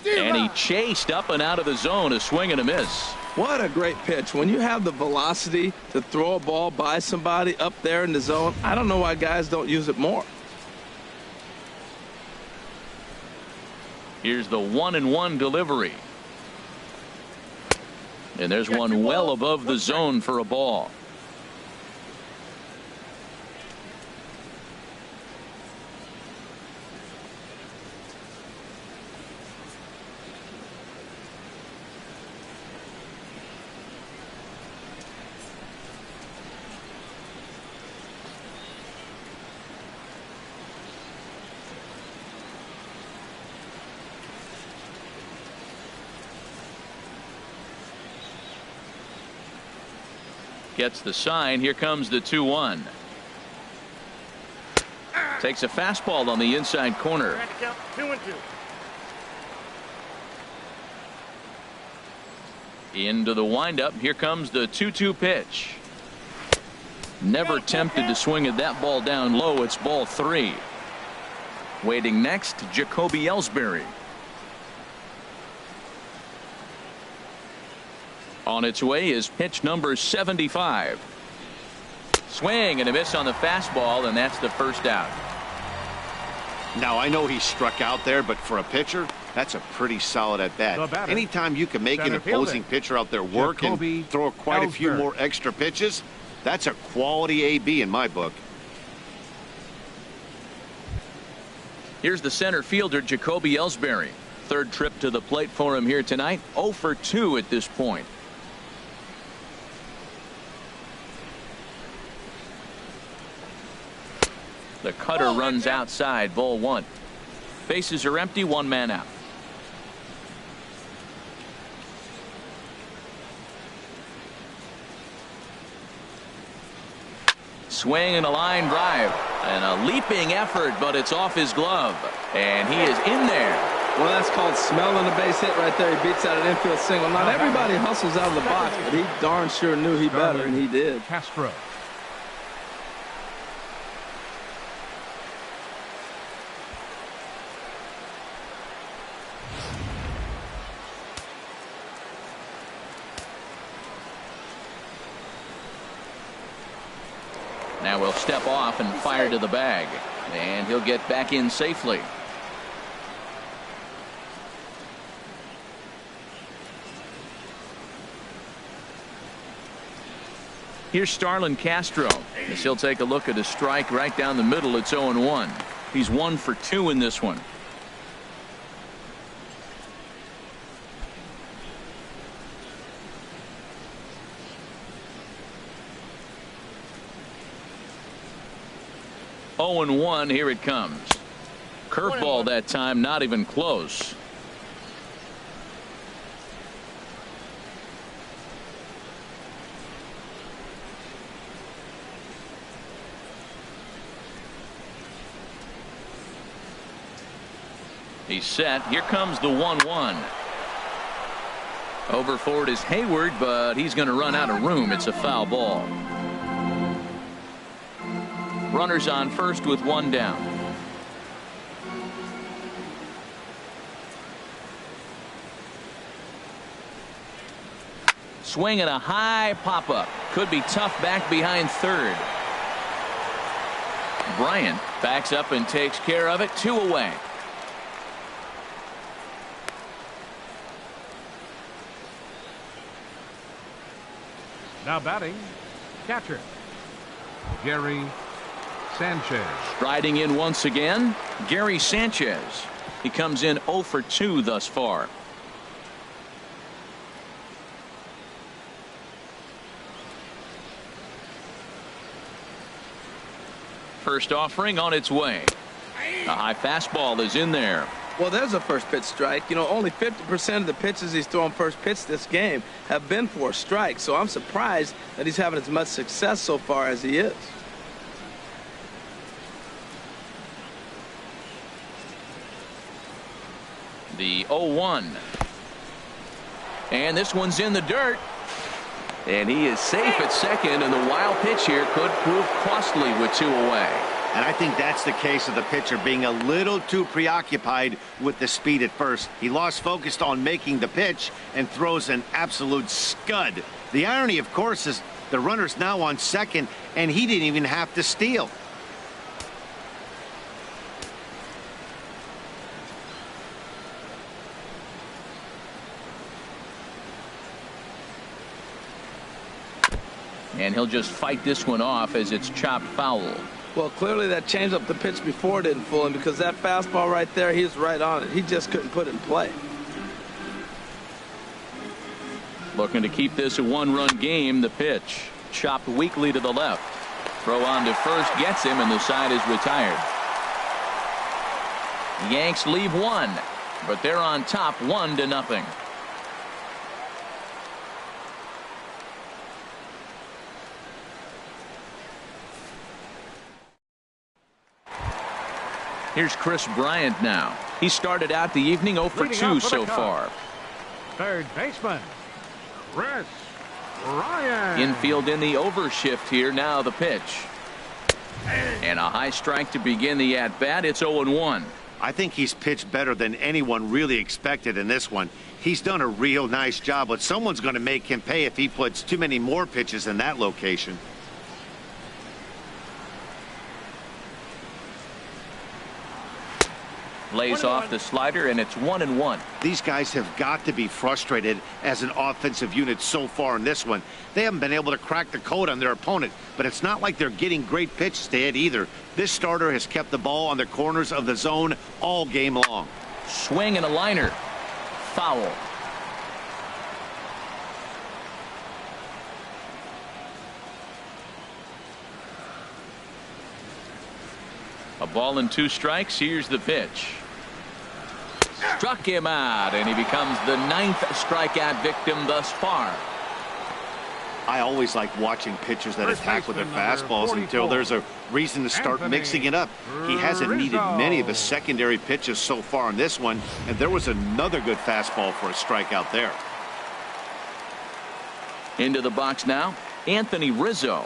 And he chased up and out of the zone. A swing and a miss. What a great pitch. When you have the velocity to throw a ball by somebody up there in the zone, I don't know why guys don't use it more. Here's the 1-1 delivery. And there's one well above the zone for a ball. Gets the sign. Here comes the 2-1. Takes a fastball on the inside corner. 2-2. Into the windup. Here comes the 2-2 pitch. Never tempted to swing at that ball down low. It's ball 3. Waiting next, Jacoby Ellsbury. On its way is pitch number 75. Swing and a miss on the fastball, and that's the first out. Now, I know he struck out there, but for a pitcher, that's a pretty solid at bat. Anytime you can make an opposing pitcher out there work and throw quite a few more extra pitches, that's a quality AB in my book. Here's the center fielder, Jacoby Ellsbury. Third trip to the plate for him here tonight. 0 for 2 at this point. The cutter runs outside, ball 1. Bases are empty, 1 man out. Swing and a line drive. And a leaping effort, but it's off his glove. And he is in there. Well, that's called smelling the base hit right there. He beats out an infield single. Not everybody hustles out of the box, but he darn sure knew he better, and he did. Castro. Now we'll step off and fire to the bag. And he'll get back in safely. Here's Starlin Castro. As he'll take a look at a strike right down the middle. It's 0-1. He's 1 for 2 in this one. Oh and 1. Here it comes. Curveball that time, not even close. He's set. Here comes the 1-1. Over for it is Hayward, but he's going to run out of room. It's a foul ball. Runners on first with 1 down. Swing and a high pop-up. Could be tough back behind third. Bryant backs up and takes care of it. 2 away. Now batting, catcher, Gary Sanchez. Striding in once again, Gary Sanchez. He comes in 0 for 2 thus far. First offering on its way. A high fastball is in there. Well, there's a first pitch strike. You know, only 50% of the pitches he's thrown first pitch this game have been for a strike. So I'm surprised that he's having as much success so far as he is. The 0-1. And this one's in the dirt. And he is safe at second, and the wild pitch here could prove costly with 2 away. And I think that's the case of the pitcher being a little too preoccupied with the speed at first. He lost focus on making the pitch and throws an absolute scud. The irony, of course, is the runner's now on second, and he didn't even have to steal. And he'll just fight this one off as it's chopped foul. Well, clearly that changeup the pitch before didn't fool him, because that fastball right there, he was right on it. He just couldn't put it in play. Looking to keep this a 1-run game. The pitch chopped weakly to the left. Throw on to first gets him, and the side is retired. Yanks leave 1, but they're on top 1-0. Here's Chris Bryant now. He started out the evening 0 for 2 so far. Third baseman, Chris Bryant. Infield in the overshift here. Now the pitch. And a high strike to begin the at-bat. It's 0-1. I think he's pitched better than anyone really expected in this one. He's done a real nice job, but someone's going to make him pay if he puts too many more pitches in that location. Lays off the slider, and it's 1-1. These guys have got to be frustrated as an offensive unit so far in this one. They haven't been able to crack the code on their opponent, but it's not like they're getting great pitches to hit either. This starter has kept the ball on the corners of the zone all game long. Swing and a liner. Foul. A ball and 2 strikes. Here's the pitch. Struck him out, and he becomes the 9th strikeout victim thus far. I always like watching pitchers that attack with their fastballs until there's a reason to start mixing it up. He hasn't needed many of his secondary pitches so far in this one, and there was another good fastball for a strikeout there. Into the box now, Anthony Rizzo.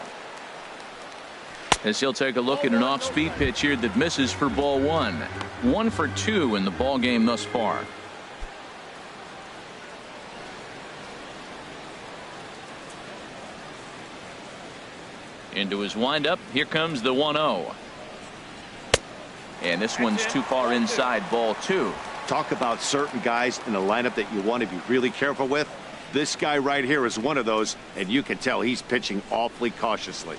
As he'll take a look at an off-speed pitch here that misses for ball 1. 1 for 2 in the ball game thus far. Into his windup. Here comes the 1-0. And this one's too far inside, ball 2. Talk about certain guys in the lineup that you want to be really careful with. This guy right here is one of those, and you can tell he's pitching awfully cautiously.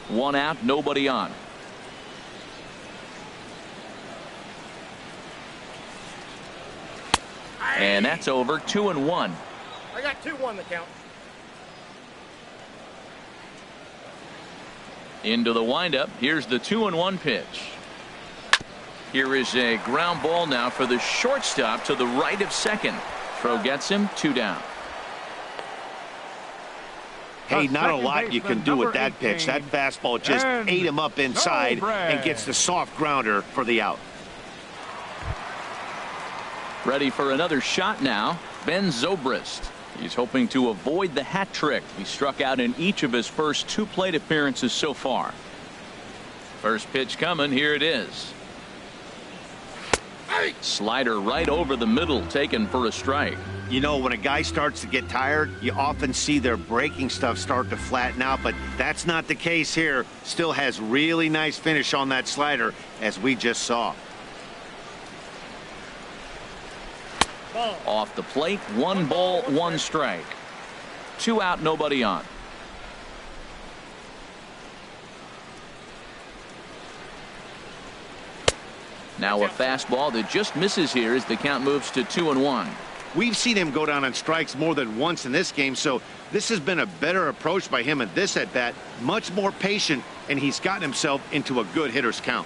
1 out, nobody on. And that's over. 2-1. I got 2-1 the count. Into the windup. Here's the 2-1 pitch. Here is a ground ball now for the shortstop to the right of second. Throw gets him. 2 down. Hey, not a lot you can do with that pitch. That fastball just ate him up inside and gets the soft grounder for the out. Ready for another shot now. Ben Zobrist. He's hoping to avoid the hat trick. He struck out in each of his first 2 plate appearances so far. First pitch coming. Here it is. Slider right over the middle, taken for a strike. You know, when a guy starts to get tired, you often see their breaking stuff start to flatten out, but that's not the case here. Still has really nice finish on that slider, as we just saw. Off the plate, 1 ball, 1 strike. 2 out, nobody on. Now a fastball that just misses here as the count moves to 2-1. We've seen him go down on strikes more than once in this game, so this has been a better approach by him at this at-bat. Much more patient, and he's gotten himself into a good hitter's count.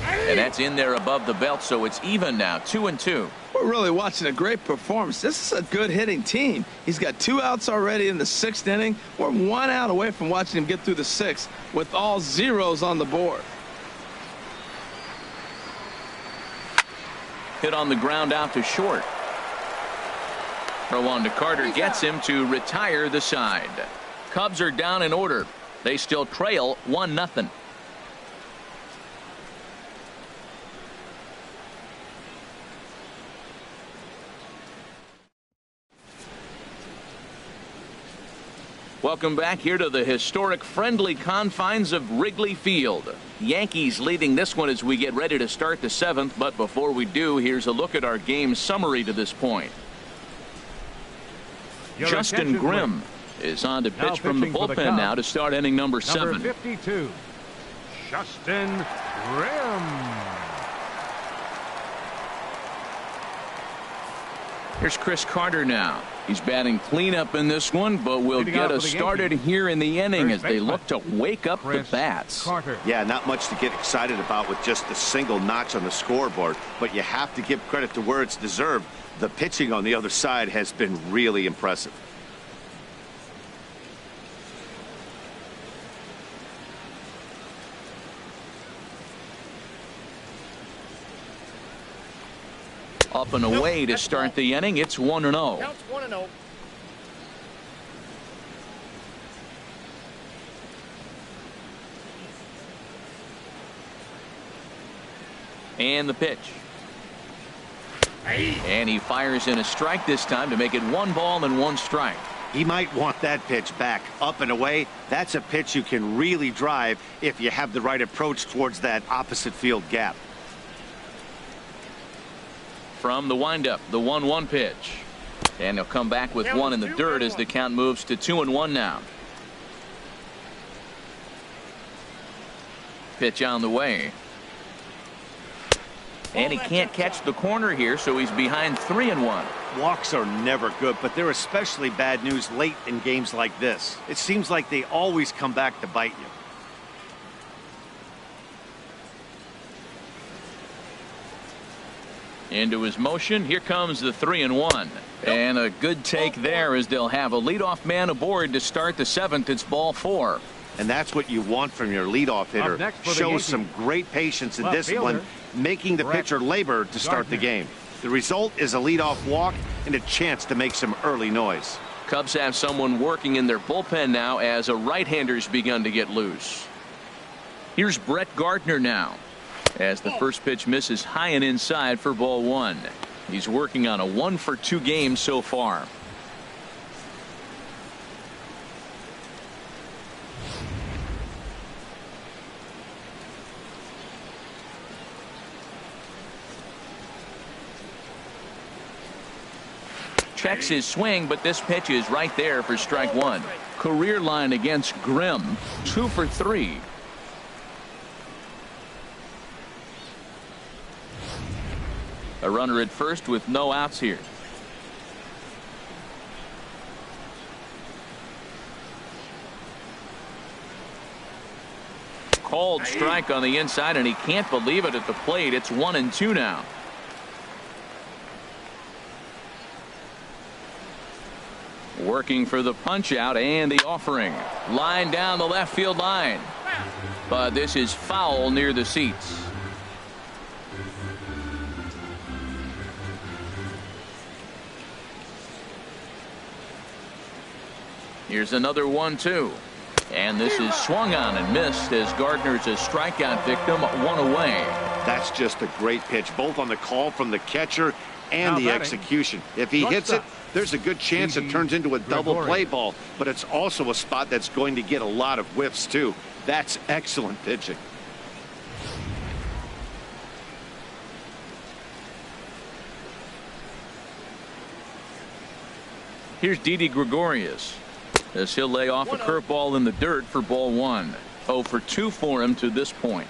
And that's in there above the belt, so it's even now. 2-2. We're really watching a great performance. This is a good hitting team. He's got 2 outs already in the 6th inning. We're 1 out away from watching him get through the 6th with all zeros on the board. Hit on the ground out to short. Throw on to Carter gets him to retire the side. Cubs are down in order. They still trail 1-0. Welcome back here to the historic friendly confines of Wrigley Field. Yankees leading this one as we get ready to start the 7th. But before we do, here's a look at our game summary to this point. Justin Grimm is on to pitch from the bullpen now to start inning number 7. Number 52, Justin Grimm. Here's Chris Carter now. He's batting cleanup in this one, but we'll get us started here in the inning as they look to wake up the bats. Yeah, not much to get excited about with just a single notch on the scoreboard, but you have to give credit to where it's deserved. The pitching on the other side has been really impressive. Up and away to start the inning. It's 1-0. Counts 1-0. And the pitch. And he fires in a strike this time to make it 1 ball and 1 strike. He might want that pitch back. Up and away, that's a pitch you can really drive if you have the right approach towards that opposite field gap. from the windup, the 1-1 pitch. And he'll come back with one in the dirt as the count moves to 2-1 now. Pitch on the way. And he can't catch the corner here, so he's behind 3-1. Walks are never good, but they're especially bad news late in games like this. It seems like they always come back to bite you. Into his motion. Here comes the 3-1. And a good take there as they'll have a leadoff man aboard to start the 7th. It's ball 4. And that's what you want from your leadoff hitter. Shows some great patience and discipline, making the pitcher labor to start the game. The result is a leadoff walk and a chance to make some early noise. Cubs have someone working in their bullpen now as a right-hander's begun to get loose. Here's Brett Gardner now as the first pitch misses high and inside for ball 1. He's working on a 1-for-2 game so far. Checks his swing, but this pitch is right there for strike 1. Career line against Grimm, 2 for 3. A runner at first with no outs here. Called strike on the inside, and he can't believe it at the plate. It's 1-2 now. Working for the punch out and the offering. Line down the left field line. But this is foul near the seats. Here's another 1-2. And this is swung on and missed as Gardner's a strikeout victim, 1 away. That's just a great pitch, both on the call from the catcher and the execution. If he hits it, there's a good chance it turns into a double play ball, but it's also a spot that's going to get a lot of whiffs too. That's excellent pitching. Here's Didi Gregorius as he'll lay off a curveball in the dirt for ball 1. 0 for 2 for him to this point.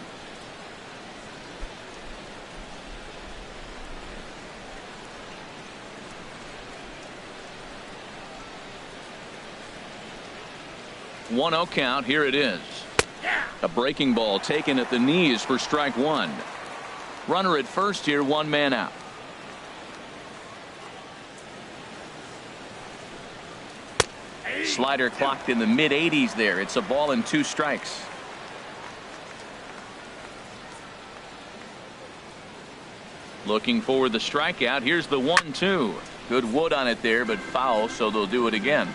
One 0 count. Here it is. A breaking ball taken at the knees for strike 1. Runner at first here, 1 man out. Slider clocked in the mid-80s there. It's a ball and 2 strikes. Looking for the strikeout. Here's the 1-2. Good wood on it there, but foul, so they'll do it again.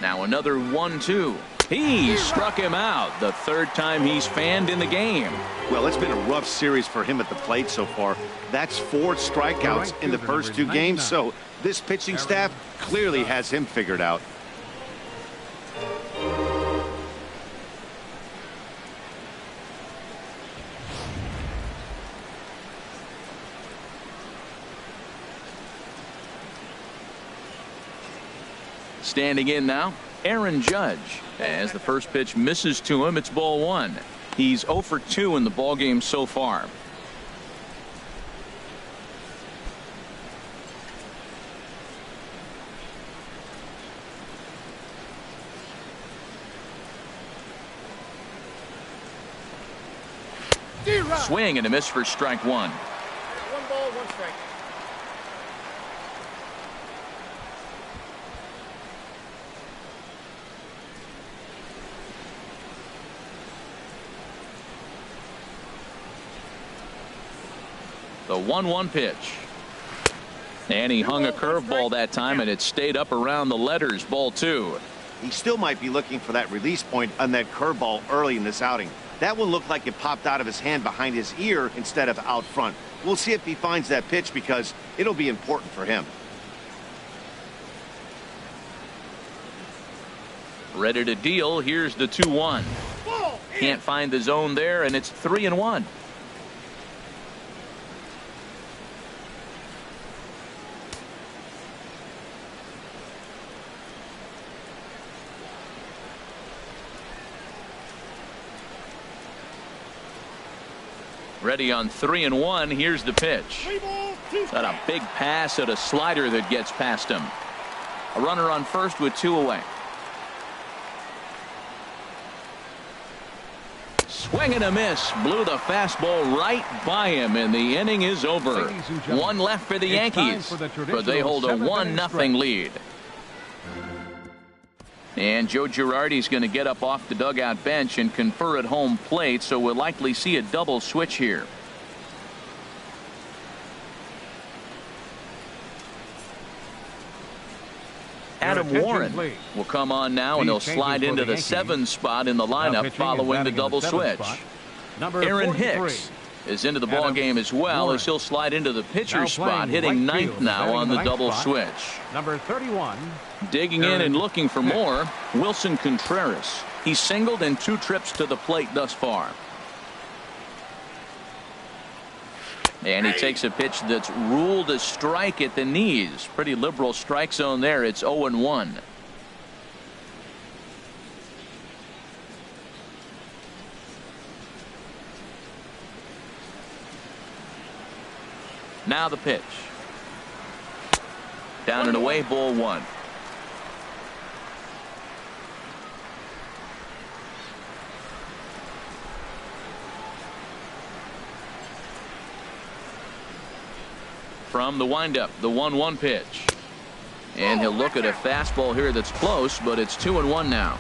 Now another 1-2. He struck him out, the 3rd time he's fanned in the game. Well, it's been a rough series for him at the plate so far. That's 4 strikeouts in the first 2 games, so this pitching staff clearly has him figured out. Standing in now, Aaron Judge. As the first pitch misses to him, it's ball 1. He's 0 for 2 in the ballgame so far. Swing and a miss for strike 1. 1 ball, 1 strike. The 1-1 pitch. And he hung a curveball that time, and it stayed up around the letters. Ball 2. He still might be looking for that release point on that curveball early in this outing. That one looked like it popped out of his hand behind his ear instead of out front. We'll see if he finds that pitch because it'll be important for him. Ready to deal. Here's the 2-1. Can't find the zone there, and it's 3-1. Ready on 3-1. Here's the pitch. Got a big pass at a slider that gets past him. A runner on first with 2 away. Swing and a miss. Blew the fastball right by him, and the inning is over. 1 left for the Yankees, but they hold a 1-0 lead. And Joe Girardi's going to get up off the dugout bench and confer at home plate, so we'll likely see a double switch here. Adam Warren will come on now, and he'll slide into the 7 spot in the lineup following the double switch. Aaron Hicks is into the ball game as well, as he'll slide into the pitcher spot, hitting 9th now on the double switch. Number 31. Digging in and looking for more, Wilson Contreras. He's singled in 2 trips to the plate thus far. And he takes a pitch that's ruled a strike at the knees. Pretty liberal strike zone there. It's 0-1. Now the pitch. Down and away, ball 1. From the windup, the 1-1 pitch. And he'll look at a fastball here that's close, but it's 2-1 now.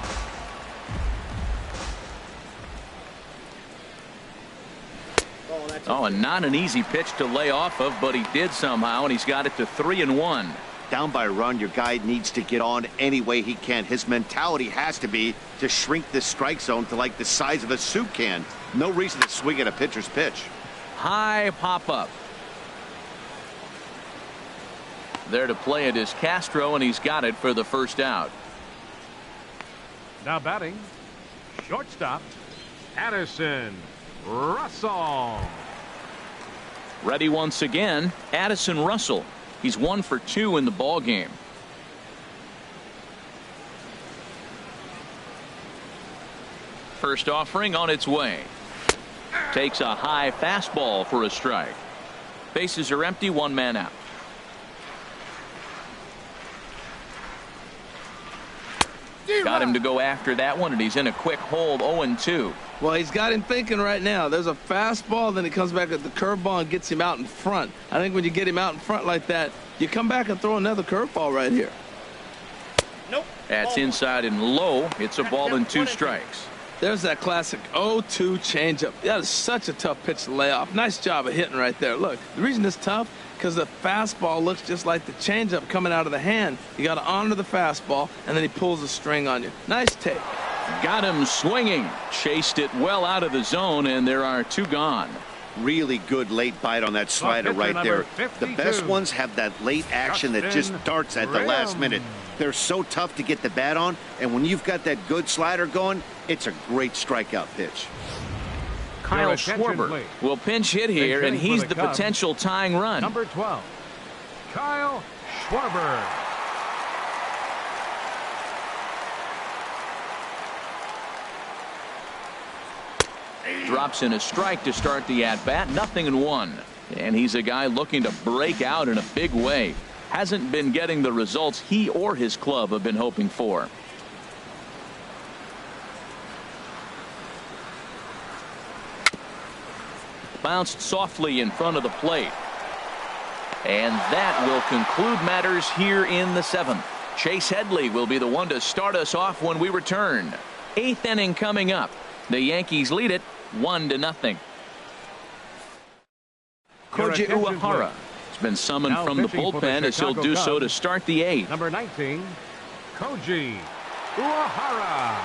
Oh, and not an easy pitch to lay off of, but he did somehow, and he's got it to 3-1. Down by a run, your guy needs to get on any way he can. His mentality has to be to shrink this strike zone to like the size of a soup can. No reason to swing at a pitcher's pitch. High pop-up. There to play it is Castro, and he's got it for the first out. Now batting, shortstop, Addison Russell. Ready once again, Addison Russell. He's 1 for 2 in the ball game. First offering on its way. Takes a high fastball for a strike. Bases are empty, 1 man out. Got him to go after that one, and he's in a quick hold, 0-2. Well, he's got him thinking right now. There's a fastball, then he comes back at the curveball and gets him out in front. I think when you get him out in front like that, you come back and throw another curveball right here. Nope. That's inside and low. It's a ball and 2 strikes. There's that classic 0-2 changeup. That is such a tough pitch to lay off. Nice job of hitting right there. Look, the reason it's tough, because the fastball looks just like the changeup coming out of the hand. You got to honor the fastball, and then he pulls the string on you. Nice take. Got him swinging. Chased it well out of the zone, and there are 2 gone. Really good late bite on that slider right there. 52. The best ones have that late action that just darts at the last minute. They're so tough to get the bat on, and when you've got that good slider going, it's a great strikeout pitch. Kyle Schwarber will pinch hit here, and he's the potential tying run. Number 12, Kyle Schwarber. Drops in a strike to start the at-bat. 0-1. And he's a guy looking to break out in a big way. Hasn't been getting the results he or his club have been hoping for. Bounced softly in front of the plate. And that will conclude matters here in the 7th. Chase Headley will be the one to start us off when we return. 8th inning coming up. The Yankees lead it 1-0. Koji Uehara has been summoned from the bullpen as he'll do so to start the 8th. Number 19, Koji Uehara.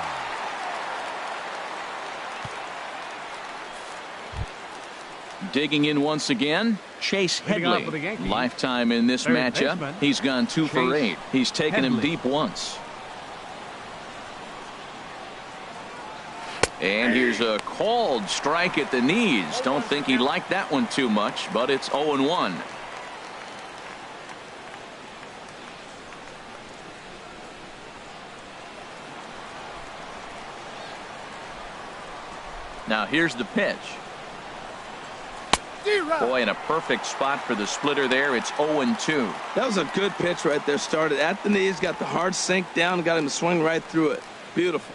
Digging in once again, Chase Headley. Lifetime in this matchup. He's gone 2 for 8. He's taken him deep once. And here's a called strike at the knees. Don't think he liked that one too much, but it's 0-1. Now here's the pitch. Boy, in a perfect spot for the splitter there. It's 0-2. That was a good pitch right there. Started at the knees, got the hard sink down, got him to swing right through it. Beautiful.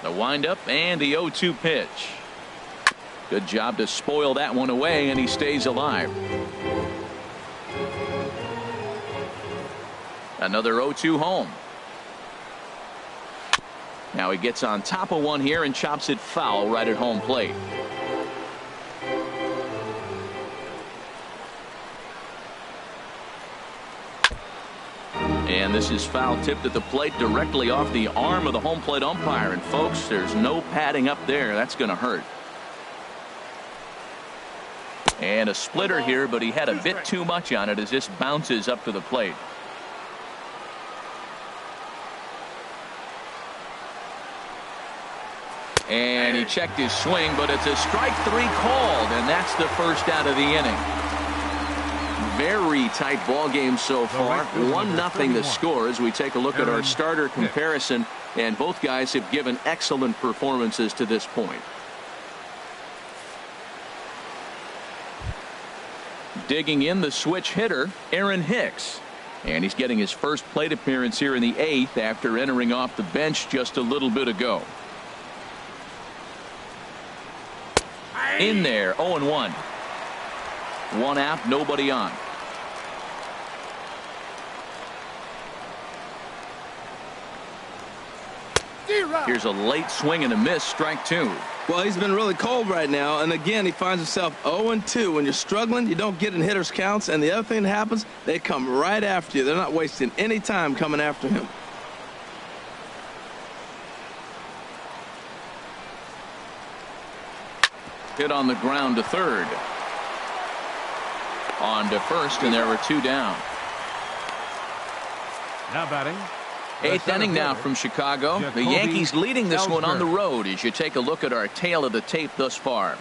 The windup and the 0-2 pitch. Good job to spoil that one away, and he stays alive. Another 0-2 home. Now he gets on top of one here and chops it foul right at home plate. And this is foul tipped at the plate directly off the arm of the home plate umpire. And folks, there's no padding up there. That's going to hurt. And a splitter here, but he had a bit too much on it as this bounces up to the plate. And he checked his swing, but it's a strike three called, and that's the first out of the inning. Very tight ball game so far. 1-0 the score as we take a look at our starter comparison, and both guys have given excellent performances to this point. Digging in the switch hitter, Aaron Hicks. And he's getting his first plate appearance here in the 8th after entering off the bench just a little bit ago. In there, 0-1. One out, nobody on. Here's a late swing and a miss, strike 2. Well, he's been really cold right now, and again, he finds himself 0-2. When you're struggling, you don't get in hitters' counts, and the other thing that happens, they come right after you. They're not wasting any time coming after him. Hit on the ground to third. On to first, and there were 2 down. Now batting. 8th inning now from Chicago. The Yankees leading this one on the road as you take a look at our tail of the tape thus far.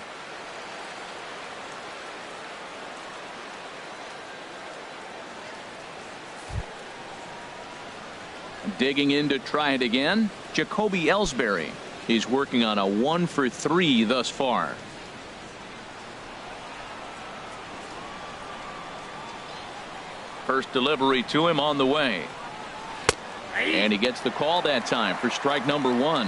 Digging in to try it again, Jacoby Ellsbury. He's working on a 1-for-3 thus far. First delivery to him on the way. And he gets the call that time for strike number 1.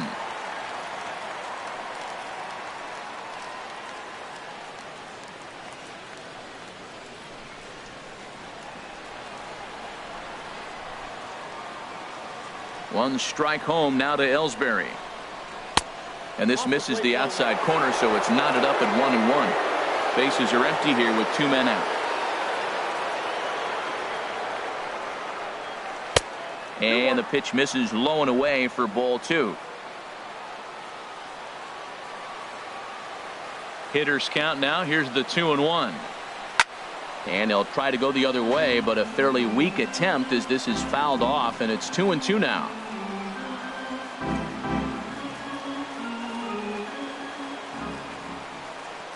One strike home now to Ellsbury. And this misses the outside corner, so it's knotted up at 1-1. Bases are empty here with 2 men out. And the pitch misses low and away for ball 2. Hitters count now. Here's the 2-1. And they'll try to go the other way, but a fairly weak attempt as this is fouled off, and it's 2-2 now.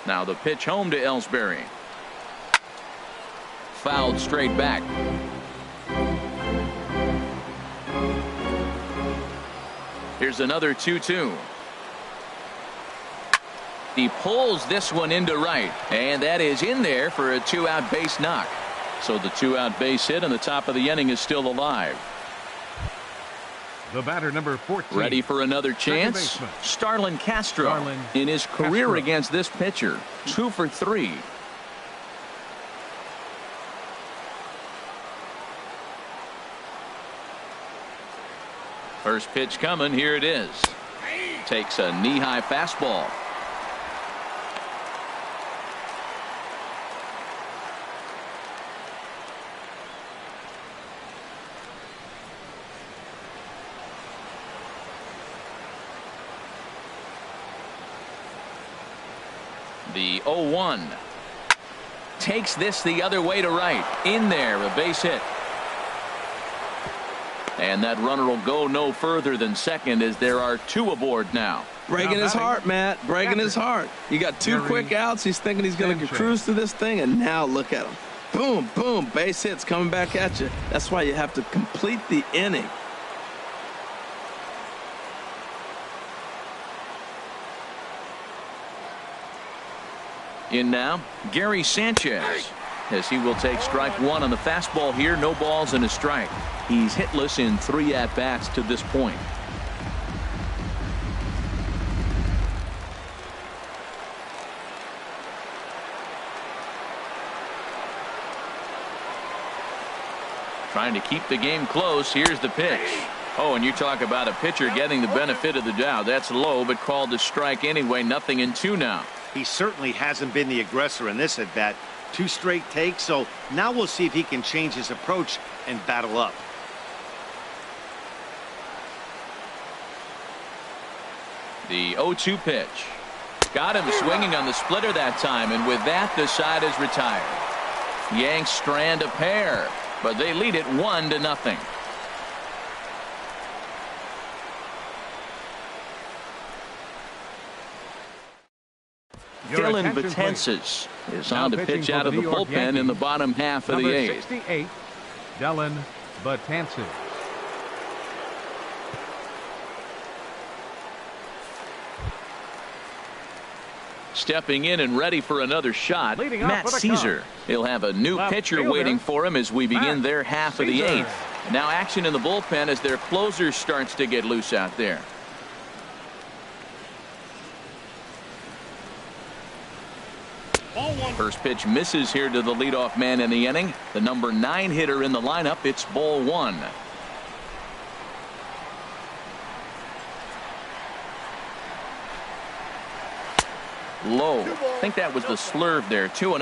Now the pitch home to Ellsbury. Fouled straight back. Here's another 2-2. He pulls this one into right, and that is in there for a 2-out base knock. So the 2-out base hit, and the top of the inning is still alive. The batter, number 14. Ready for another chance? Starlin Castro. In his career against this pitcher, 2-for-3. First pitch coming. Here it is. Takes a knee-high fastball. The 0-1. Takes this the other way to right. In there, a base hit. And that runner will go no further than second as there are 2 aboard now. Breaking his heart, Matt. Breaking his heart. You got 2 quick outs. He's thinking he's going to cruise through this thing, and now look at him. Boom, boom, base hits coming back at you. That's why you have to complete the inning. In now, Gary Sanchez, as he will take strike 1 on the fastball here. No balls and a strike. He's hitless in 3 at-bats to this point. Trying to keep the game close. Here's the pitch. Oh, and you talk about a pitcher getting the benefit of the doubt. That's low, but called to strike anyway. 0-2 now. He certainly hasn't been the aggressor in this at bat. 2 straight takes, so now we'll see if he can change his approach and battle up. The 0-2 pitch. Got him swinging on the splitter that time, and with that, the side is retired. Yanks strand a pair, but they lead it 1-0. Dylan Betances is on to pitch out of the bullpen in the bottom half of the 8th. 68, Dylan Betances. Stepping in and ready for another shot, Matt Caesar. He'll have a new pitcher waiting for him as we begin their half of the 8th. Now action in the bullpen as their closer starts to get loose out there. First pitch misses here to the leadoff man in the inning. The number 9 hitter in the lineup. It's ball 1. Low. I think that was the slurve there. 2-0.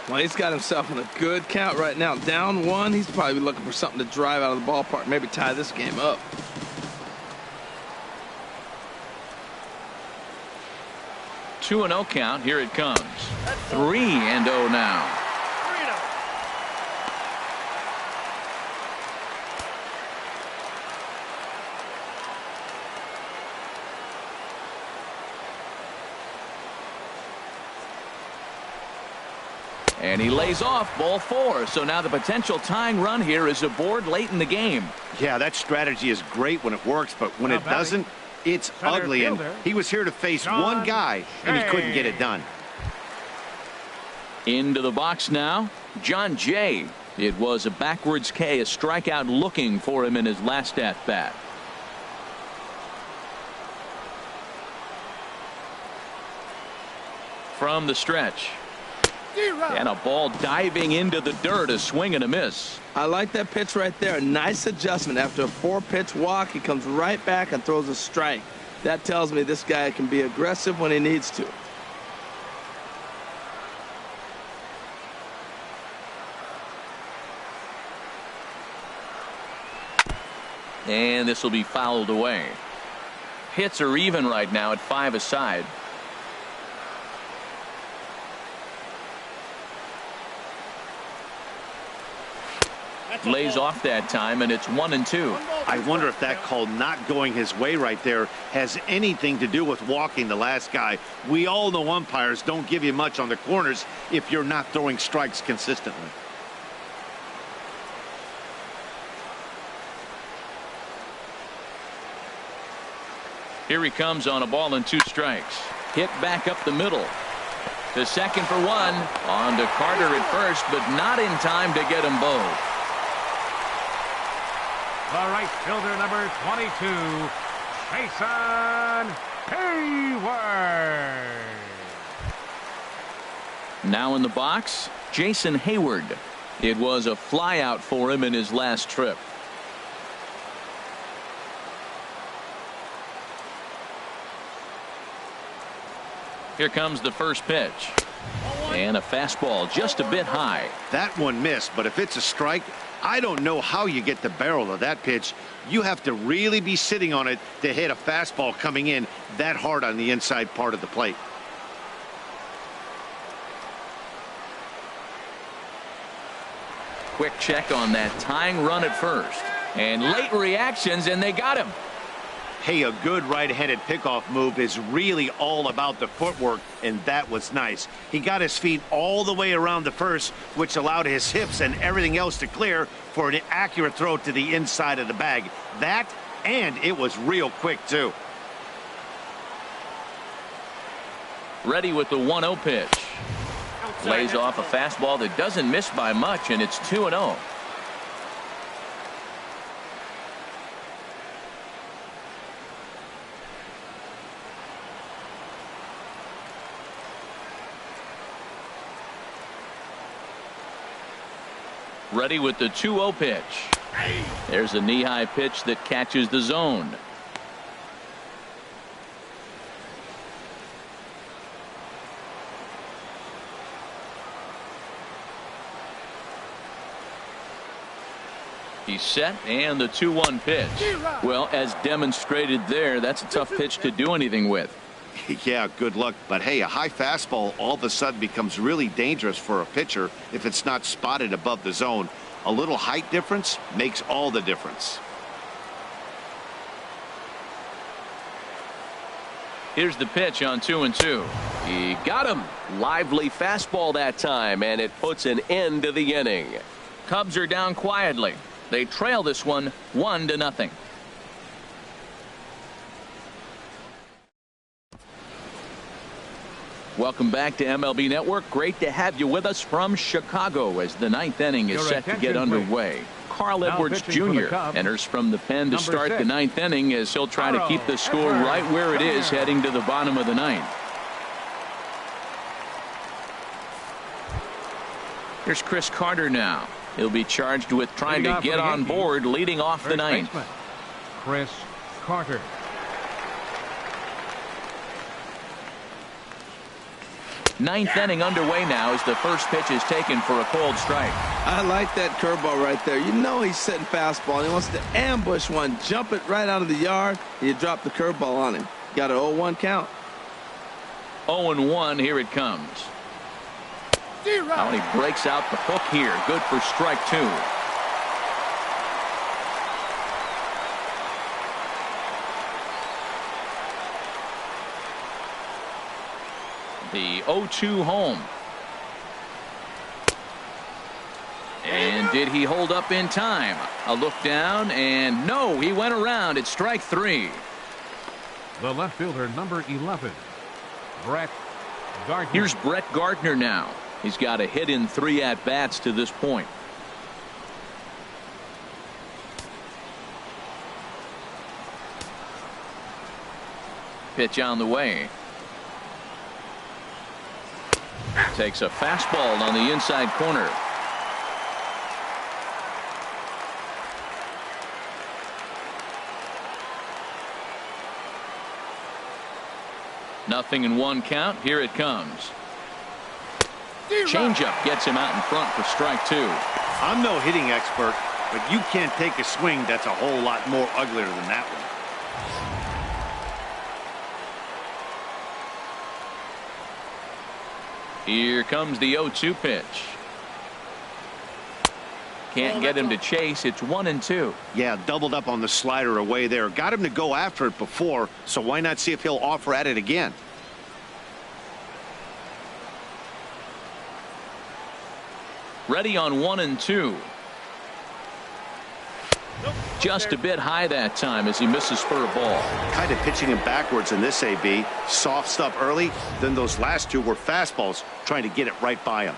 Well, he's got himself in a good count right now. Down 1. He's probably looking for something to drive out of the ballpark. Maybe tie this game up. Two 2-0 count. Here it comes. 3-0 now. And he lays off ball 4. So now the potential tying run here is aboard late in the game. Yeah, that strategy is great when it works, but when it doesn't, it's ugly. And he was here to face one guy, and he couldn't get it done. Into the box now, John Jay. It was a backwards K, a strikeout looking for him in his last at bat. From the stretch. And a ball diving into the dirt, a swing and a miss. I like that pitch right there. A nice adjustment. After a 4-pitch walk, he comes right back and throws a strike. That tells me this guy can be aggressive when he needs to. And this will be fouled away. Hits are even right now at 5 aside. Lays off that time, and it's 1-2. I wonder if that call not going his way right there has anything to do with walking the last guy. We all know umpires don't give you much on the corners if you're not throwing strikes consistently. Here he comes on a ball and 2 strikes. Hit back up the middle. To second for 1. On to Carter at first, but not in time to get them both. The right fielder, number 22, Jason Hayward. Now in the box, Jason Hayward. It was a flyout for him in his last trip. Here comes the first pitch. And a fastball just a bit high. That one missed, but if it's a strike, I don't know how you get the barrel of that pitch. You have to really be sitting on it to hit a fastball coming in that hard on the inside part of the plate. Quick check on that tying run at first. And late reactions, and they got him. Hey, a good right-handed pickoff move is really all about the footwork, and that was nice. He got his feet all the way around the first, which allowed his hips and everything else to clear for an accurate throw to the inside of the bag. That, and it was real quick, too. Ready with the 1-0 pitch. Lays off a fastball that doesn't miss by much, and it's 2-0. Ready with the 2-0 pitch. There's a knee-high pitch that catches the zone. He's set, and the 2-1 pitch. Well, as demonstrated there, that's a tough pitch to do anything with. Yeah, good luck. But hey, a high fastball all of a sudden becomes really dangerous for a pitcher if it's not spotted above the zone. A little height difference makes all the difference. Here's the pitch on 2-2. He got him. Lively fastball that time, and it puts an end to the inning. Cubs are down quietly. They trail this one 1-0. Welcome back to MLB Network. Great to have you with us from Chicago as the ninth inning is set to get underway. Carl Edwards Jr. enters from the pen to start the ninth inning as he'll try to keep the score right where it is heading to the bottom of the ninth. Here's Chris Carter now. He'll be charged with trying to get on board leading off the ninth. Chris Carter. Ninth inning underway now as the first pitch is taken for a cold strike. I like that curveball right there. You know he's setting fastball, and he wants to ambush one, jump it right out of the yard, and you drop the curveball on him. Got an 0-1 count. 0-1, here it comes. Now he breaks out the hook here. Good for strike two. The 0-2 home. And did he hold up in time? A look down, and no, he went around. It's strike three. The left fielder, number 11, Brett Gardner. Here's Brett Gardner now. He's got a hit in 3 at-bats to this point. Pitch on the way. Takes a fastball on the inside corner. Nothing in 1 count. Here it comes. Changeup gets him out in front for strike 2. I'm no hitting expert, but you can't take a swing that's a whole lot more uglier than that one. Here comes the 0-2 pitch. Can't get him to chase. It's 1-2. Yeah, doubled up on the slider away there. Got him to go after it before, so why not see if he'll offer at it again? Ready on 1-2. Just a bit high that time as he misses for a ball. Kind of pitching him backwards in this AB. Soft stuff early, then those last 2 were fastballs, trying to get it right by him.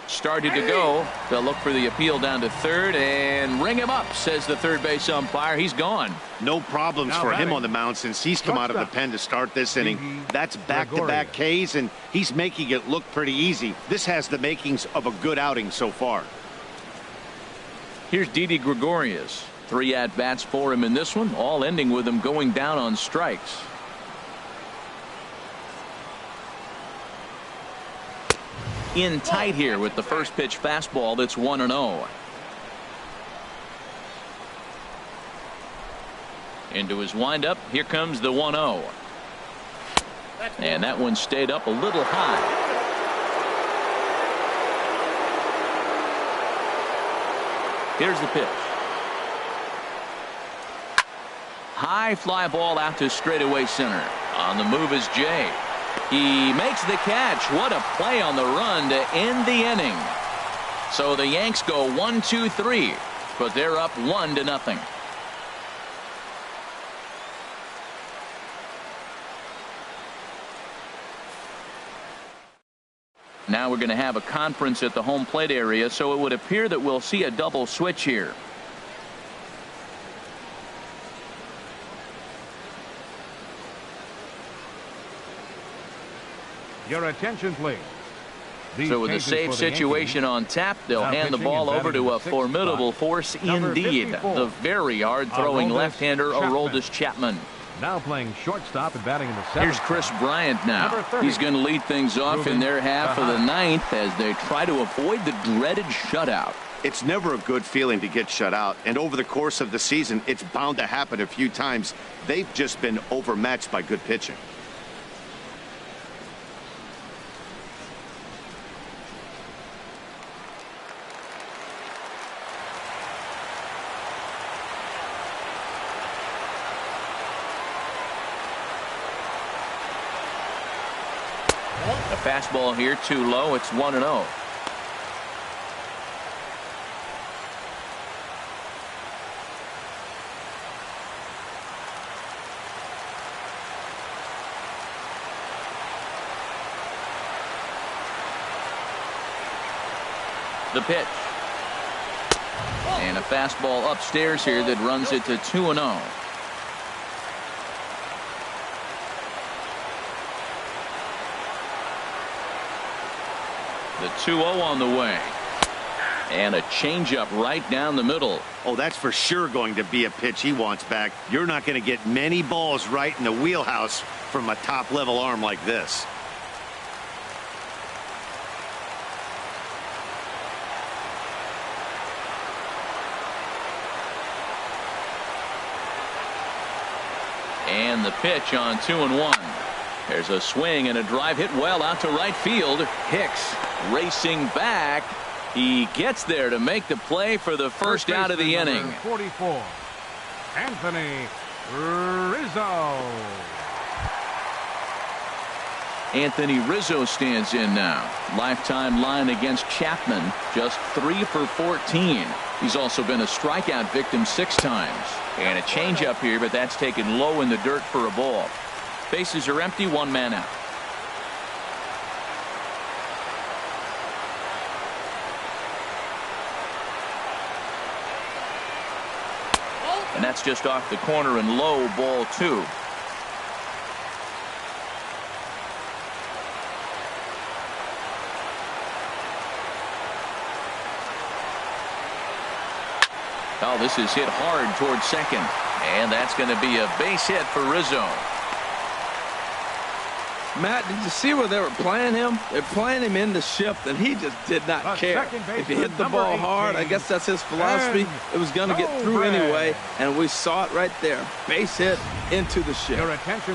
Started to go. They'll look for the appeal down to third and ring him up, says the third base umpire. He's gone. No problems for him on the mound since he's come out of the pen to start this inning. That's back-to-back Ks, and he's making it look pretty easy. This has the makings of a good outing so far. Here's Didi Gregorius. 3 at-bats for him in this one, all ending with him going down on strikes. In tight here with the first pitch fastball that's 1-0. Into his windup. Here comes the 1-0. And that one stayed up a little high. Here's the pitch. High fly ball out to straightaway center. On the move is Jay. He makes the catch. What a play on the run to end the inning. So the Yanks go 1-2-3, but they're up 1-0. Now we're going to have a conference at the home plate area, so it would appear that we'll see a double switch here. Your attention, please. So with a safe situation on tap, they'll hand the ball over to a formidable force indeed. The very hard-throwing left-hander, Aroldis Chapman. Now playing shortstop and batting in the 7th. Here's Chris Bryant now. He's going to lead things off in their half of the 9th as they try to avoid the dreaded shutout. It's never a good feeling to get shut out, and over the course of the season, it's bound to happen a few times. They've just been overmatched by good pitching. A fastball here too low. It's 1-0. The pitch. And a fastball upstairs here that runs it to 2-0. The 2-0 on the way. And a changeup right down the middle. Oh, that's for sure going to be a pitch he wants back. You're not going to get many balls right in the wheelhouse from a top-level arm like this. And the pitch on 2-1. There's a swing and a drive hit well out to right field. Hicks racing back. He gets there to make the play for the first out of the inning. 44, Anthony Rizzo. Anthony Rizzo stands in now. Lifetime line against Chapman, just 3 for 14. He's also been a strikeout victim 6 times. And a changeup here, but that's taken low in the dirt for a ball. Bases are empty, 1 man out. And that's just off the corner and low, ball 2. Oh, this is hit hard towards second. And that's going to be a base hit for Rizzo. Matt, did you see where they were playing him? They're playing him in the shift, and he just did not care. If he hit the ball hard, I guess that's his philosophy. It was going to get through anyway, and we saw it right there. Base hit into the shift.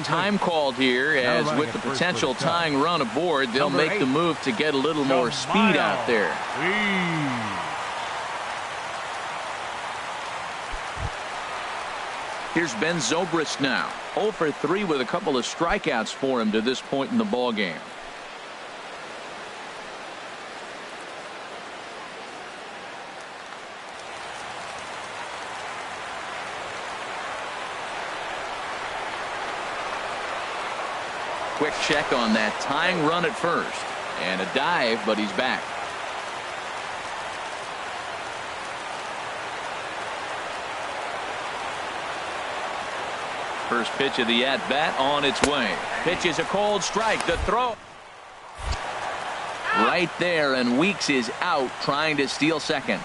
Time called here, as with the potential tying run aboard, they'll make the move to get a little more speed out there. Here's Ben Zobrist now. 0 for 3 with a couple of strikeouts for him to this point in the ball game. Quick check on that tying run at first. And a dive, but he's back. First pitch of the at-bat on its way. Pitch is a cold strike. The throw. Right there, and Weeks is out trying to steal second.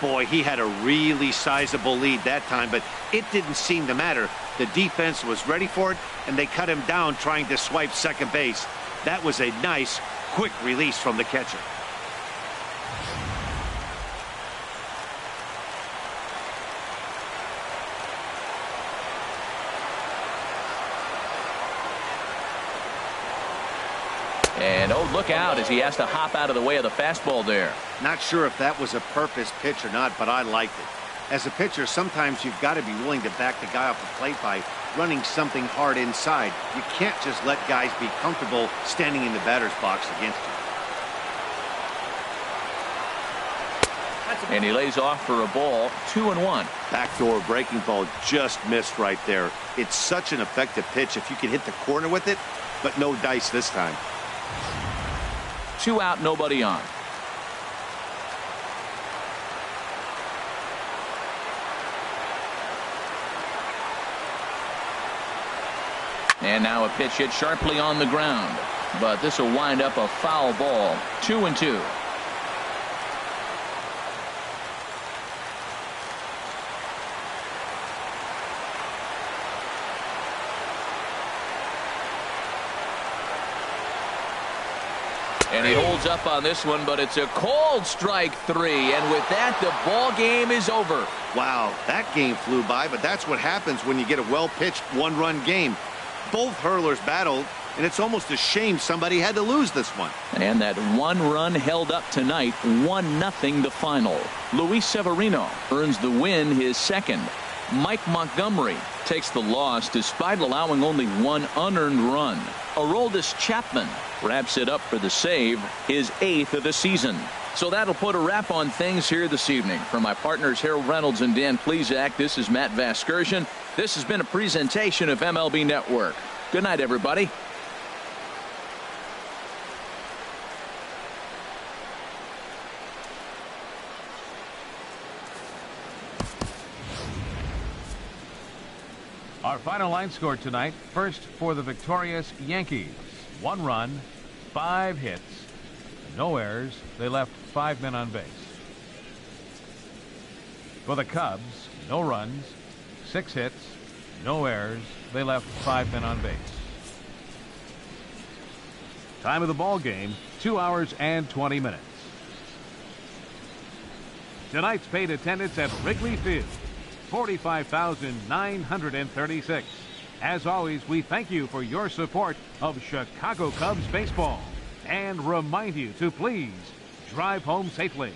Boy, he had a really sizable lead that time, but it didn't seem to matter. The defense was ready for it, and they cut him down trying to swipe second base. That was a nice, quick release from the catcher. And oh, look out as he has to hop out of the way of the fastball there. Not sure if that was a purpose pitch or not, but I liked it. As a pitcher, sometimes you've got to be willing to back the guy off the plate by running something hard inside. You can't just let guys be comfortable standing in the batter's box against you. And he lays off for a ball, 2-1. Backdoor breaking ball just missed right there. It's such an effective pitch if you can hit the corner with it, but no dice this time. 2 out, nobody on. And now a pitch hit sharply on the ground, but this will wind up a foul ball, 2-2. And he holds up on this one, but it's a cold strike 3. And with that, the ball game is over. Wow, that game flew by, but that's what happens when you get a well-pitched one-run game. Both hurlers battled, and it's almost a shame somebody had to lose this one. And that one run held up tonight, 1-0 the final. Luis Severino earns the win, his second. Mike Montgomery takes the loss despite allowing only 1 unearned run. Aroldis Chapman wraps it up for the save, his 8th of the season. So that'll put a wrap on things here this evening. For my partners Harold Reynolds and Dan Plesac, this is Matt Vasgersian. This has been a presentation of MLB Network. Good night, everybody. Our final line score tonight. First for the victorious Yankees. 1 run, 5 hits, no errors. They left 5 men on base. For the Cubs, no runs, 6 hits, no errors. They left 5 men on base. Time of the ball game, 2 hours and 20 minutes. Tonight's paid attendance at Wrigley Field, 45,936. As always, we thank you for your support of Chicago Cubs baseball and remind you to please drive home safely.